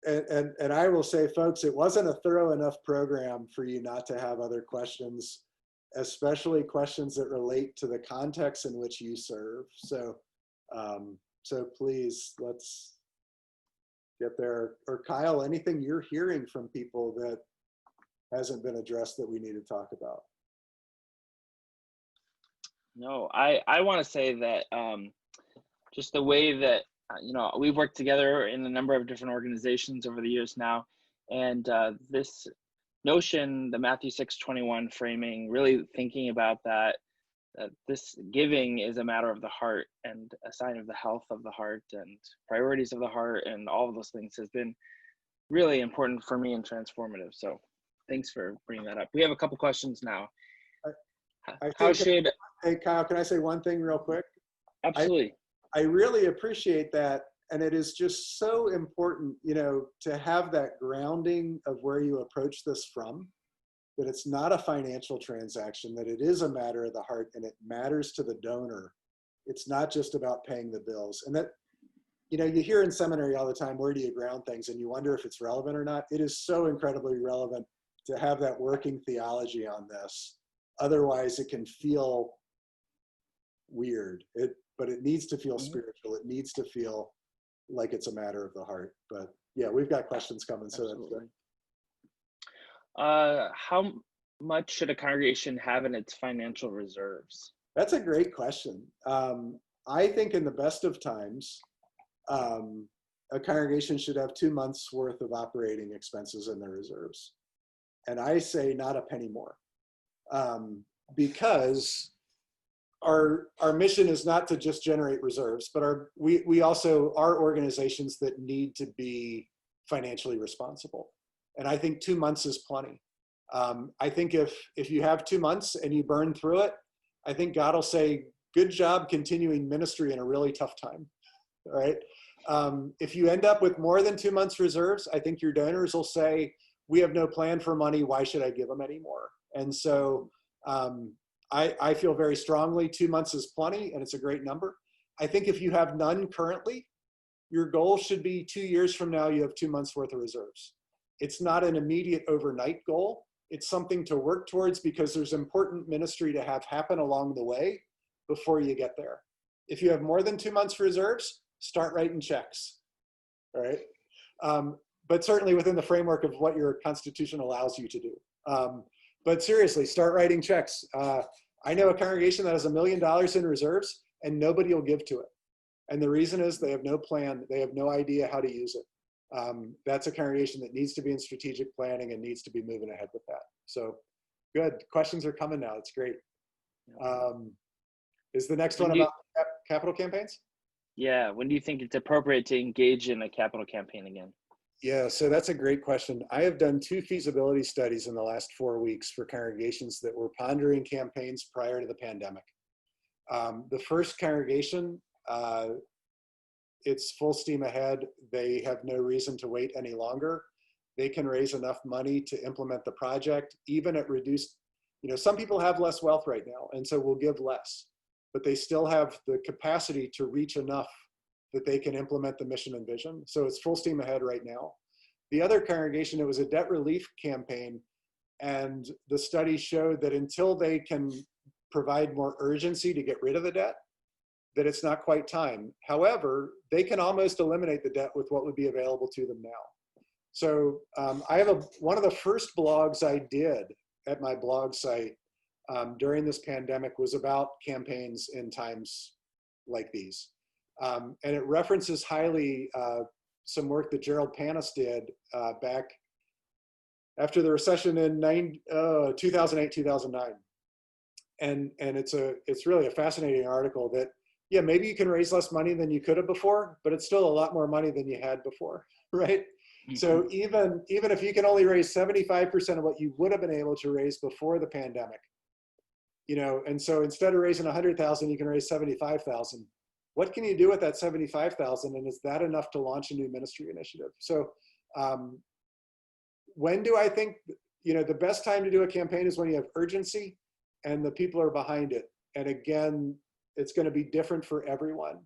[SPEAKER 2] And I will say, folks, it wasn't a thorough enough program for you not to have other questions, especially questions that relate to the context in which you serve. So, so please, let's get there. Or Kyle, anything you're hearing from people that hasn't been addressed that we need to talk about?
[SPEAKER 1] No, I want to say that just the way that, we've worked together in a number of different organizations over the years now. And this notion, the Matthew 6:21 framing, really thinking about that this giving is a matter of the heart and a sign of the health of the heart and priorities of the heart, and all of those things has been really important for me and transformative. So thanks for bringing that up. We have a couple questions now.
[SPEAKER 2] Hey, Kyle, can I say one thing real quick?
[SPEAKER 1] Absolutely.
[SPEAKER 2] I really appreciate that. And it is just so important, to have that grounding of where you approach this from, that it's not a financial transaction, that it is a matter of the heart and it matters to the donor. It's not just about paying the bills. And that, you hear in seminary all the time, where do you ground things? And you wonder if it's relevant or not. It is so incredibly relevant to have that working theology on this. Otherwise, it can feel weird. But it needs to feel spiritual. It needs to feel like it's a matter of the heart. But yeah, we've got questions coming. So that's good.
[SPEAKER 1] How much should a congregation have in its financial reserves?
[SPEAKER 2] That's a great question. I think in the best of times, a congregation should have 2 months worth of operating expenses in their reserves. And I say not a penny more, because our mission is not to just generate reserves, but we also are organizations that need to be financially responsible. And I think 2 months is plenty. I think if you have 2 months and you burn through it, I think God will say, good job continuing ministry in a really tough time, all right? If you end up with more than 2 months reserves, I think your donors will say, we have no plan for money, why should I give them any more? And so I feel very strongly 2 months is plenty, and it's a great number. I think if you have none currently, your goal should be 2 years from now, you have 2 months worth of reserves. It's not an immediate overnight goal. It's something to work towards, because there's important ministry to have happen along the way before you get there. If you have more than 2 months reserves, start writing checks, all right? But certainly within the framework of what your constitution allows you to do. But seriously, start writing checks. I know a congregation that has $1 million in reserves and nobody will give to it. And the reason is they have no plan. They have no idea how to use it. That's a congregation that needs to be in strategic planning and needs to be moving ahead with that. So good, questions are coming now. It's great. Is the next
[SPEAKER 1] When
[SPEAKER 2] one
[SPEAKER 1] do you,
[SPEAKER 2] about capital campaigns?
[SPEAKER 1] yeah, when do you think it's appropriate to engage in a capital campaign again?
[SPEAKER 2] Yeah, so that's a great question. I have done 2 feasibility studies in the last 4 weeks for congregations that were pondering campaigns prior to the pandemic. The first congregation, it's full steam ahead. They have no reason to wait any longer. They can raise enough money to implement the project, even at reduced, some people have less wealth right now, and so will give less, but they still have the capacity to reach enough that they can implement the mission and vision. So it's full steam ahead right now. The other congregation, it was a debt relief campaign, and the study showed that until they can provide more urgency to get rid of the debt, that it's not quite time. However, they can almost eliminate the debt with what would be available to them now. So I have one of the first blogs I did at my blog site during this pandemic was about campaigns in times like these. And it references highly some work that Gerald Panis did back after the recession in 2008, 2009. And it's really a fascinating article that, yeah, maybe you can raise less money than you could have before, but it's still a lot more money than you had before, right? Mm-hmm. So even if you can only raise 75% of what you would have been able to raise before the pandemic, and so instead of raising 100,000, you can raise 75,000. What can you do with that 75,000? And is that enough to launch a new ministry initiative? So when do I think, the best time to do a campaign is when you have urgency and the people are behind it. And again, it's going to be different for everyone.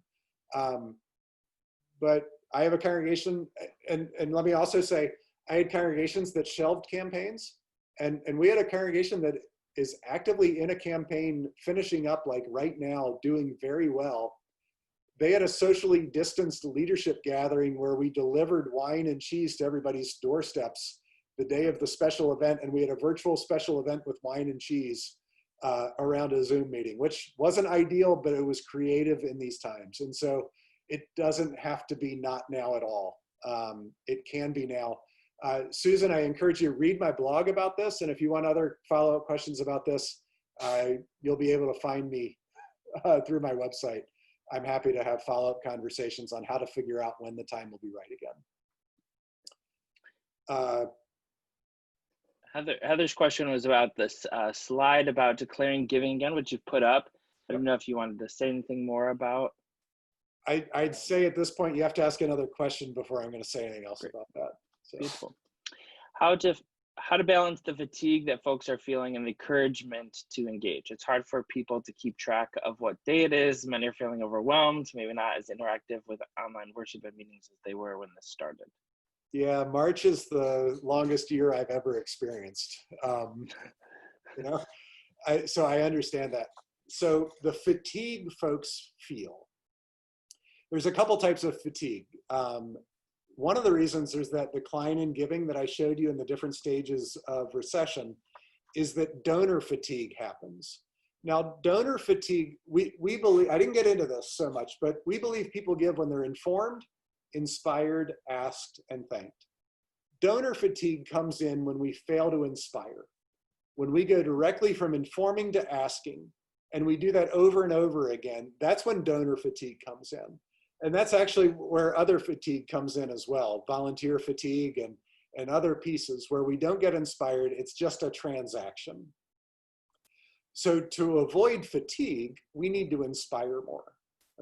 [SPEAKER 2] But I have a congregation, and let me also say, I had congregations that shelved campaigns, and we had a congregation that is actively in a campaign, finishing up like right now, doing very well. They had a socially distanced leadership gathering where we delivered wine and cheese to everybody's doorsteps the day of the special event, and we had a virtual special event with wine and cheese around a Zoom meeting, which wasn't ideal, but it was creative in these times. And so it doesn't have to be not now at all. It can be now. Susan, I encourage you to read my blog about this. And if you want other follow-up questions about this, you'll be able to find me through my website. I'm happy to have follow-up conversations on how to figure out when the time will be right again.
[SPEAKER 1] Heather's question was about this slide about declaring giving again, which you've put up. I don't know if you wanted to say anything more about.
[SPEAKER 2] I'd say at this point, you have to ask another question before I'm going to say anything else about that. So.
[SPEAKER 1] Beautiful. How to balance the fatigue that folks are feeling and the encouragement to engage. It's hard for people to keep track of what day it is. Many are feeling overwhelmed, maybe not as interactive with online worship and meetings as they were when this started.
[SPEAKER 2] Yeah, March is the longest year I've ever experienced. So I understand that. So the fatigue folks feel, there's a couple types of fatigue. One of the reasons there's that decline in giving that I showed you in the different stages of recession is that donor fatigue happens. Now, donor fatigue, we believe, I didn't get into this so much, but we believe people give when they're informed, inspired, asked, and thanked. Donor fatigue comes in when we fail to inspire, when we go directly from informing to asking, and we do that over and over again. That's when donor fatigue comes in. And that's actually where other fatigue comes in as well, volunteer fatigue and other pieces where we don't get inspired, it's just a transaction. So to avoid fatigue, we need to inspire more,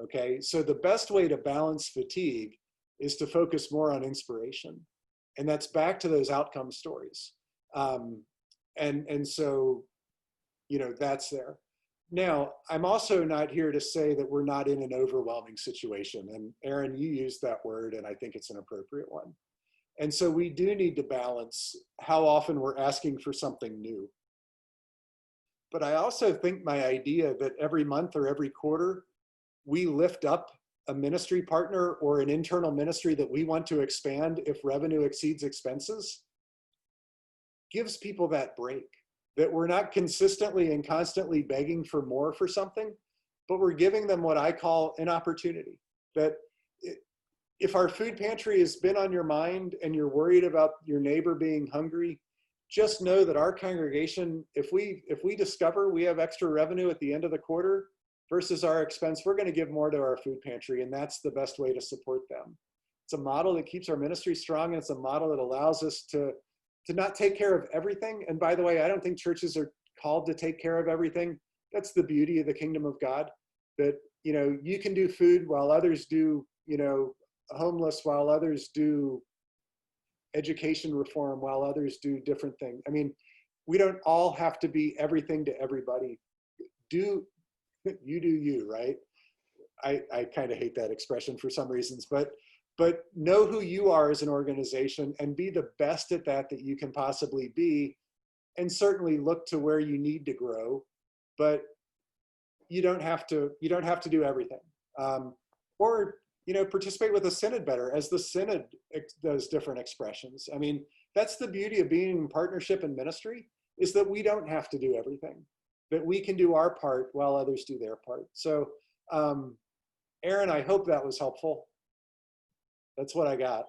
[SPEAKER 2] okay? So the best way to balance fatigue is to focus more on inspiration. And that's back to those outcome stories. And so, that's there. Now, I'm also not here to say that we're not in an overwhelming situation. And Aaron, you used that word, and I think it's an appropriate one. And so we do need to balance how often we're asking for something new. But I also think my idea that every month or every quarter, we lift up a ministry partner or an internal ministry that we want to expand if revenue exceeds expenses gives people that break. That we're not consistently and constantly begging for more for something, but we're giving them what I call an opportunity. That if our food pantry has been on your mind and you're worried about your neighbor being hungry, just know that our congregation, if we discover we have extra revenue at the end of the quarter, versus our expense, we're going to give more to our food pantry, and that's the best way to support them. It's a model that keeps our ministry strong, and it's a model that allows us to not take care of everything. And by the way, I don't think churches are called to take care of everything. That's the beauty of the kingdom of God, that, you know, you can do food while others do, you know, homeless, while others do education reform, while others do different things. I mean, we don't all have to be everything to everybody. Do you, right? I kind of hate that expression for some reasons, but know who you are as an organization and be the best at that you can possibly be, and certainly look to where you need to grow, but you don't have to do everything. Or, you know, participate with the synod better as the synod does different expressions. I mean, that's the beauty of being in partnership and ministry, is that we don't have to do everything, that we can do our part while others do their part. So, Aaron, I hope that was helpful. That's what I got.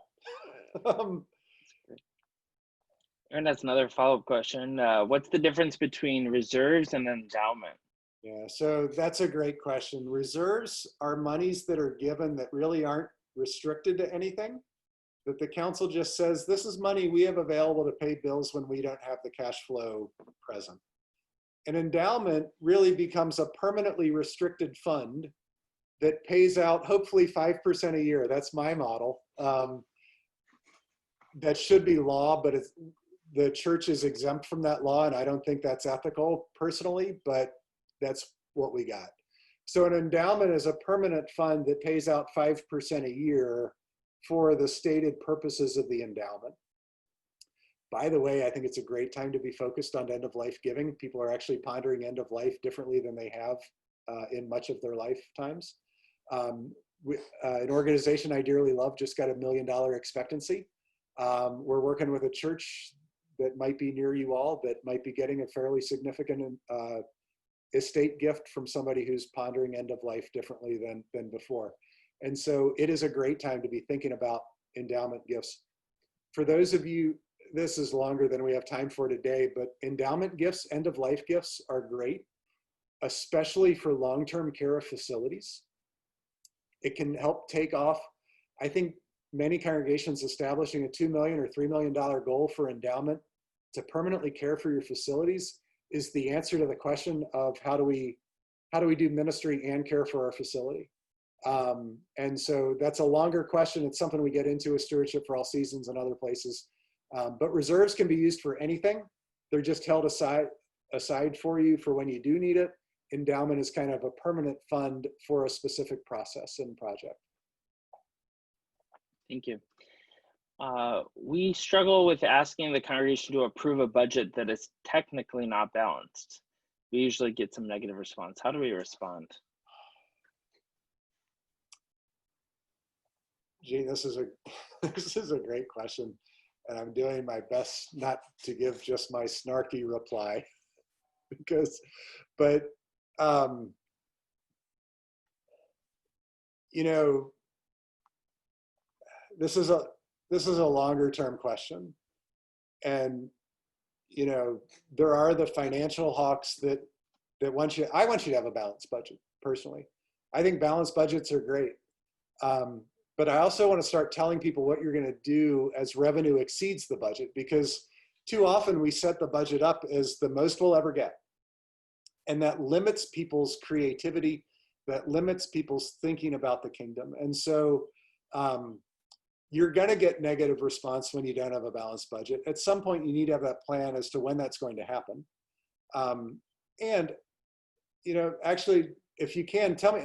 [SPEAKER 1] And that's another follow-up question. What's the difference between reserves and endowment?
[SPEAKER 2] Yeah, so that's a great question. Reserves are monies that are given that really aren't restricted to anything, that the council just says, this is money we have available to pay bills when we don't have the cash flow present. An endowment really becomes a permanently restricted fund that pays out hopefully 5% a year. That's my model. That should be law, but the church is exempt from that law, and I don't think that's ethical personally, but that's what we got. So an endowment is a permanent fund that pays out 5% a year for the stated purposes of the endowment. By the way, I think it's a great time to be focused on end-of-life giving. People are actually pondering end of life differently than they have in much of their lifetimes. An organization I dearly love just got $1 million expectancy. We're working with a church that might be near you all that might be getting a fairly significant estate gift from somebody who's pondering end of life differently than before. And so it is a great time to be thinking about endowment gifts. For those of you, this is longer than we have time for today, but endowment gifts, end of life gifts are great, especially for long-term care of facilities. It can help take off, I think many congregations establishing a $2 million or $3 million goal for endowment to permanently care for your facilities is the answer to the question of how do we do ministry and care for our facility. And so that's a longer question. It's something we get into with Stewardship for All Seasons and other places. But reserves can be used for anything. They're just held aside for you for when you do need it. Endowment is kind of a permanent fund for a specific process and project.
[SPEAKER 1] Thank you. We struggle with asking the congregation to approve a budget that is technically not balanced. We usually get some negative response. How do we respond?
[SPEAKER 2] Gene, this is a great question, and I'm doing my best not to give just my snarky reply, but you know, this is a longer term question, and you know, there are the financial hawks that want you. I want you to have a balanced budget personally. I think balanced budgets are great. But I also want to start telling people what you're going to do as revenue exceeds the budget, because too often we set the budget up as the most we'll ever get. And that limits people's creativity, that limits people's thinking about the kingdom. And so you're going to get negative response when you don't have a balanced budget. At some point, you need to have that plan as to when that's going to happen. And, you know, actually, if you can, tell me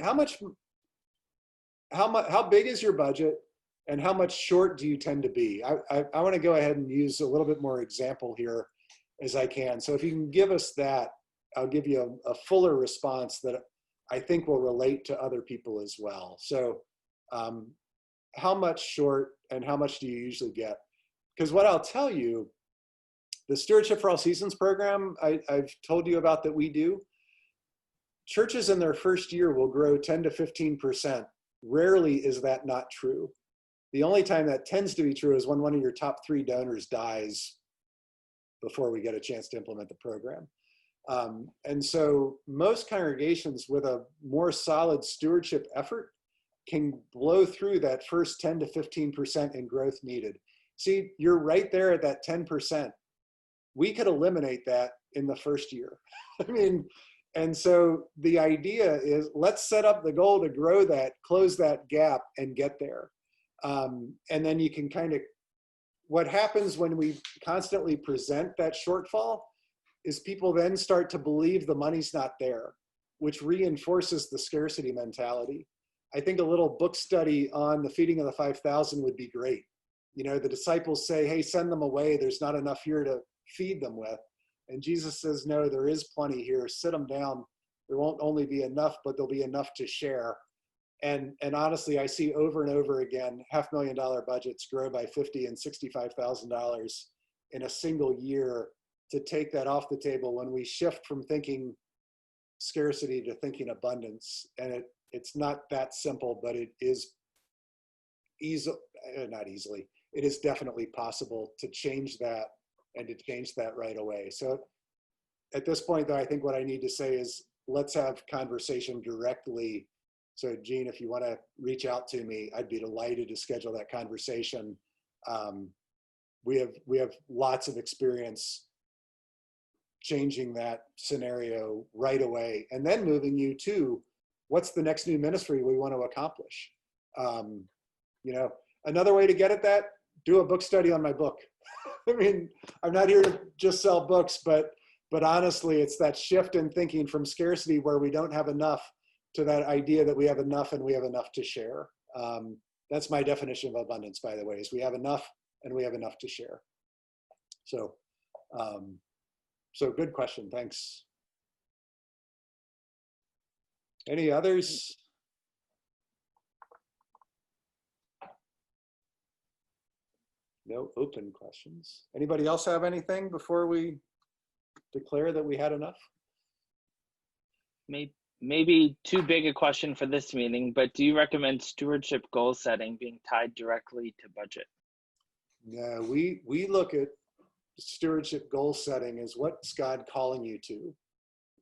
[SPEAKER 2] how big is your budget and how much short do you tend to be? I want to go ahead and use a little bit more example here as I can. So if you can give us that, I'll give you a fuller response that I think will relate to other people as well. So how much short and how much do you usually get? Because what I'll tell you, the Stewardship for All Seasons program I've told you about that we do, churches in their first year will grow 10 to 15%. Rarely is that not true. The only time that tends to be true is when one of your top 3 donors dies before we get a chance to implement the program. And so most congregations with a more solid stewardship effort can blow through that first 10 to 15% in growth needed. See, you're right there at that 10%. We could eliminate that in the first year. I mean, and so the idea is, let's set up the goal to grow that, close that gap, and get there. And then you can kind of, what happens when we constantly present that shortfall is people then start to believe the money's not there, which reinforces the scarcity mentality. I think a little book study on the feeding of the 5,000 would be great. You know, the disciples say, hey, send them away. There's not enough here to feed them with. And Jesus says, no, there is plenty here. Sit them down. There won't only be enough, but there'll be enough to share. And honestly, I see over and over again, $500,000 budgets grow by $50,000 and $65,000 in a single year to take that off the table when we shift from thinking scarcity to thinking abundance. And it's not that simple, but it is not easily. It is definitely possible to change that and to change that right away. So at this point, though, I think what I need to say is let's have conversation directly. So Gene, if you want to reach out to me, I'd be delighted to schedule that conversation. We have lots of experience changing that scenario right away, and then moving you to what's the next new ministry we want to accomplish. You know, another way to get at that, do a book study on my book. I mean, I'm not here to just sell books, but honestly, it's that shift in thinking from scarcity where we don't have enough to that idea that we have enough and we have enough to share. That's my definition of abundance, by the way, is we have enough and we have enough to share. So, so good question. Thanks. Any others? No open questions. Anybody else have anything before we declare that we had enough?
[SPEAKER 1] Maybe too big a question for this meeting, but do you recommend stewardship goal setting being tied directly to budget?
[SPEAKER 2] No, we look at stewardship goal setting as what's God calling you to.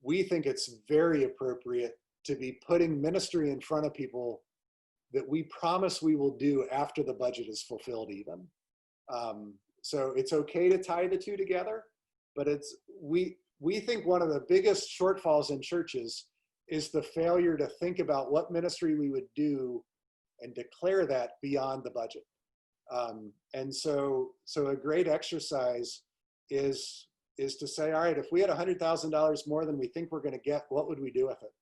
[SPEAKER 2] We think it's very appropriate to be putting ministry in front of people that we promise we will do after the budget is fulfilled even. So it's okay to tie the two together, but we think one of the biggest shortfalls in churches is the failure to think about what ministry we would do and declare that beyond the budget. And so a great exercise is to say, all right, if we had $100,000 more than we think we're going to get, what would we do with it?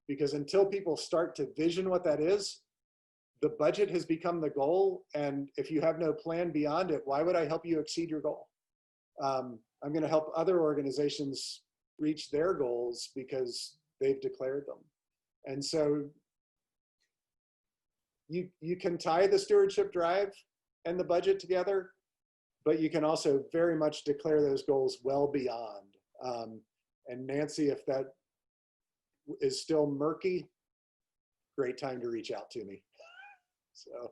[SPEAKER 2] Because until people start to vision what that is, the budget has become the goal. And if you have no plan beyond it, why would I help you exceed your goal? I'm going to help other organizations reach their goals because they've declared them. And so you can tie the stewardship drive and the budget together, but you can also very much declare those goals well beyond. And Nancy, if that is still murky, great time to reach out to me. So.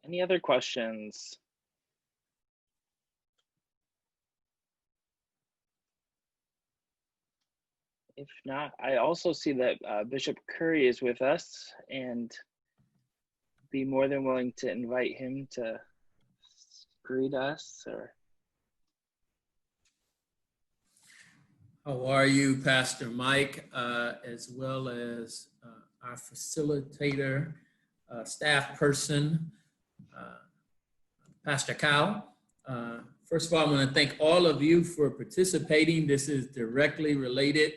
[SPEAKER 1] Any other questions? If not, I also see that Bishop Curry is with us and be more than willing to invite him to greet us. Or
[SPEAKER 3] how are you, Pastor Mike, as well as our facilitator, staff person, Pastor Kyle. First of all, I want to thank all of you for participating. This is directly related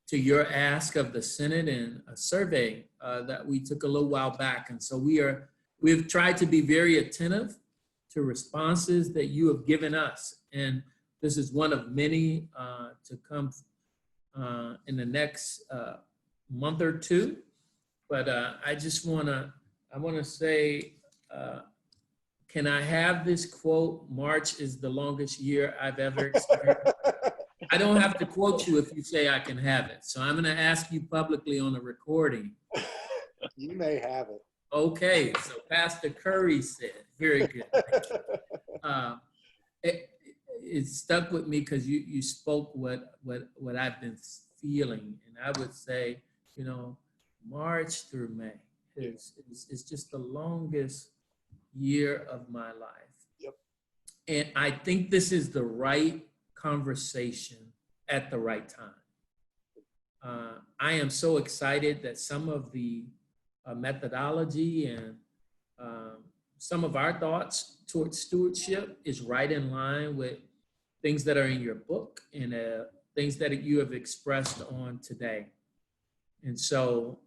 [SPEAKER 3] to your ask of the Senate and a survey that we took a little while back. And so we've tried to be very attentive to responses that you have given us. And this is one of many to come in the next month or two. But I want to say, can I have this quote, March is the longest year I've ever experienced? I don't have to quote you if you say I can have it. So I'm going to ask you publicly on the recording.
[SPEAKER 2] You may have it.
[SPEAKER 3] Okay, so Pastor Curry said, very good. It stuck with me because you spoke what I've been feeling, and I would say, March through May is just the longest year of my life.
[SPEAKER 2] Yep.
[SPEAKER 3] And I think this is the right conversation at the right time. I am so excited that some of the methodology and some of our thoughts towards stewardship is right in line with things that are in your book and things that you have expressed on today. And so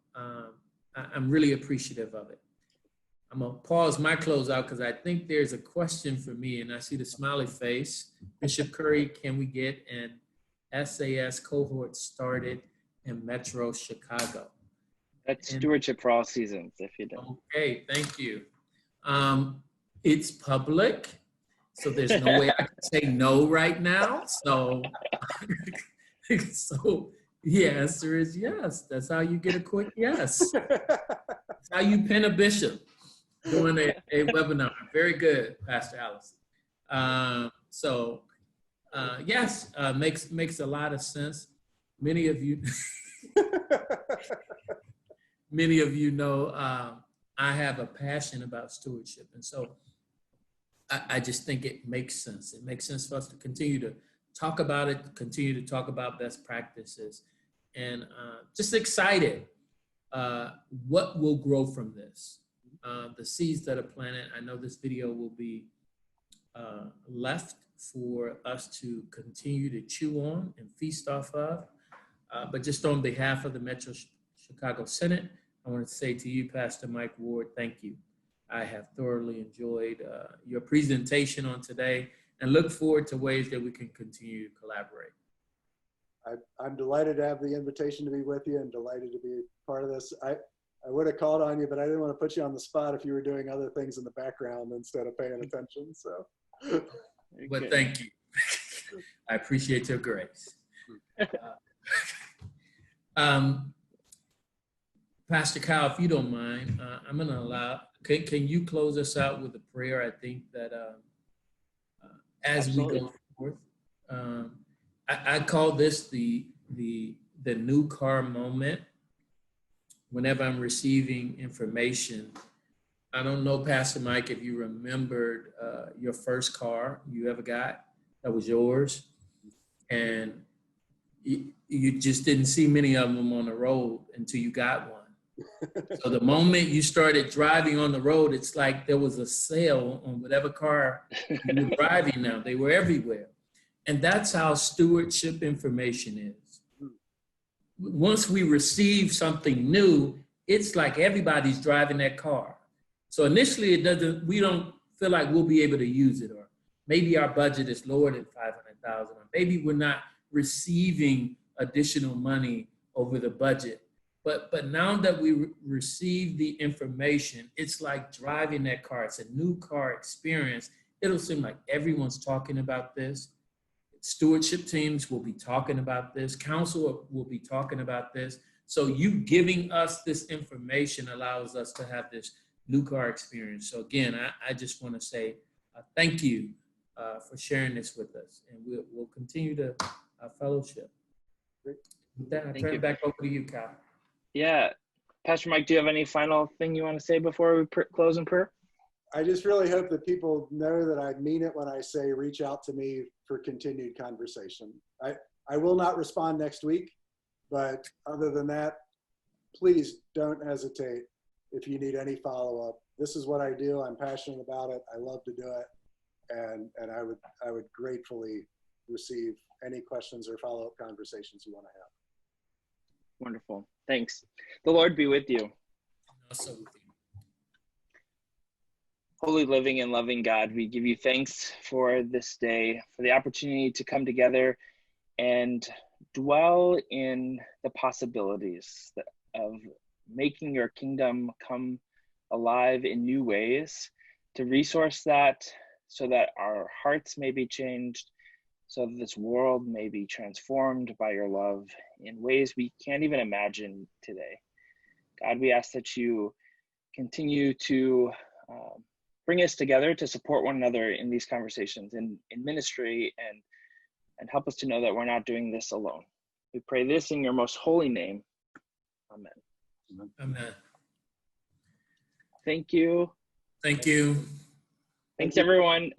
[SPEAKER 3] I'm really appreciative of it. I'm gonna pause my closeout because I think there's a question for me, and I see the smiley face. Bishop Curry, can we get an SAS cohort started in Metro Chicago?
[SPEAKER 1] That's stewardship for all seasons, if you don't.
[SPEAKER 3] Okay, thank you. It's public, so there's no way I can say no right now. So, so the answer is yes. That's how you get a quick yes. That's how you pin a bishop doing a webinar. Very good, Pastor Allison. Yes, makes a lot of sense. Many of you know I have a passion about stewardship. And so I just think it makes sense. It makes sense for us to continue to talk about it, continue to talk about best practices, and just excited what will grow from this. The seeds that are planted, I know this video will be left for us to continue to chew on and feast off of. But just on behalf of the Metro Chicago Senate, I want to say to you, Pastor Mike Ward, thank you. I have thoroughly enjoyed your presentation on today and look forward to ways that we can continue to collaborate.
[SPEAKER 2] I'm delighted to have the invitation to be with you and delighted to be part of this. I would have called on you, but I didn't want to put you on the spot if you were doing other things in the background instead of paying attention. So,
[SPEAKER 3] but thank you. I appreciate your grace. Pastor Kyle, if you don't mind, I'm going to allow, can you close us out with a prayer? I think that as
[SPEAKER 1] Absolutely.
[SPEAKER 3] we go forth, I call this the new car moment. Whenever I'm receiving information, I don't know, Pastor Mike, if you remembered your first car you ever got that was yours, and you just didn't see many of them on the road until you got one. So the moment you started driving on the road, it's like there was a sale on whatever car you were driving now. They were everywhere. And that's how stewardship information is. Once we receive something new, it's like everybody's driving that car. So initially we don't feel like we'll be able to use it, or maybe our budget is lower than $500,000, or maybe we're not receiving additional money over the budget. But now that we receive the information, it's like driving that car. It's a new car experience. It'll seem like everyone's talking about this. Stewardship teams will be talking about this. Council will be talking about this. So you giving us this information allows us to have this new car experience. So again, I just want to say thank you for sharing this with us, and we'll continue to fellowship. With that, I turn it back over to you, Kyle.
[SPEAKER 1] Yeah. Pastor Mike, do you have any final thing you want to say before we close in prayer?
[SPEAKER 2] I just really hope that people know that I mean it when I say reach out to me for continued conversation. I will not respond next week, but other than that, please don't hesitate if you need any follow-up. This is what I do. I'm passionate about it. I love to do it. And I would gratefully receive any questions or follow-up conversations you want to have.
[SPEAKER 1] Wonderful. Thanks. The Lord be with you.
[SPEAKER 3] Also with you.
[SPEAKER 1] Holy, living, and loving God, we give you thanks for this day, for the opportunity to come together and dwell in the possibilities of making your kingdom come alive in new ways, to resource that so that our hearts may be changed, so that this world may be transformed by your love in ways we can't even imagine today. God, we ask that you continue to bring us together to support one another in these conversations in ministry, and help us to know that we're not doing this alone. We pray this in your most holy name. Amen.
[SPEAKER 3] Amen.
[SPEAKER 1] Thank you.
[SPEAKER 3] Thank you.
[SPEAKER 1] Thanks, everyone.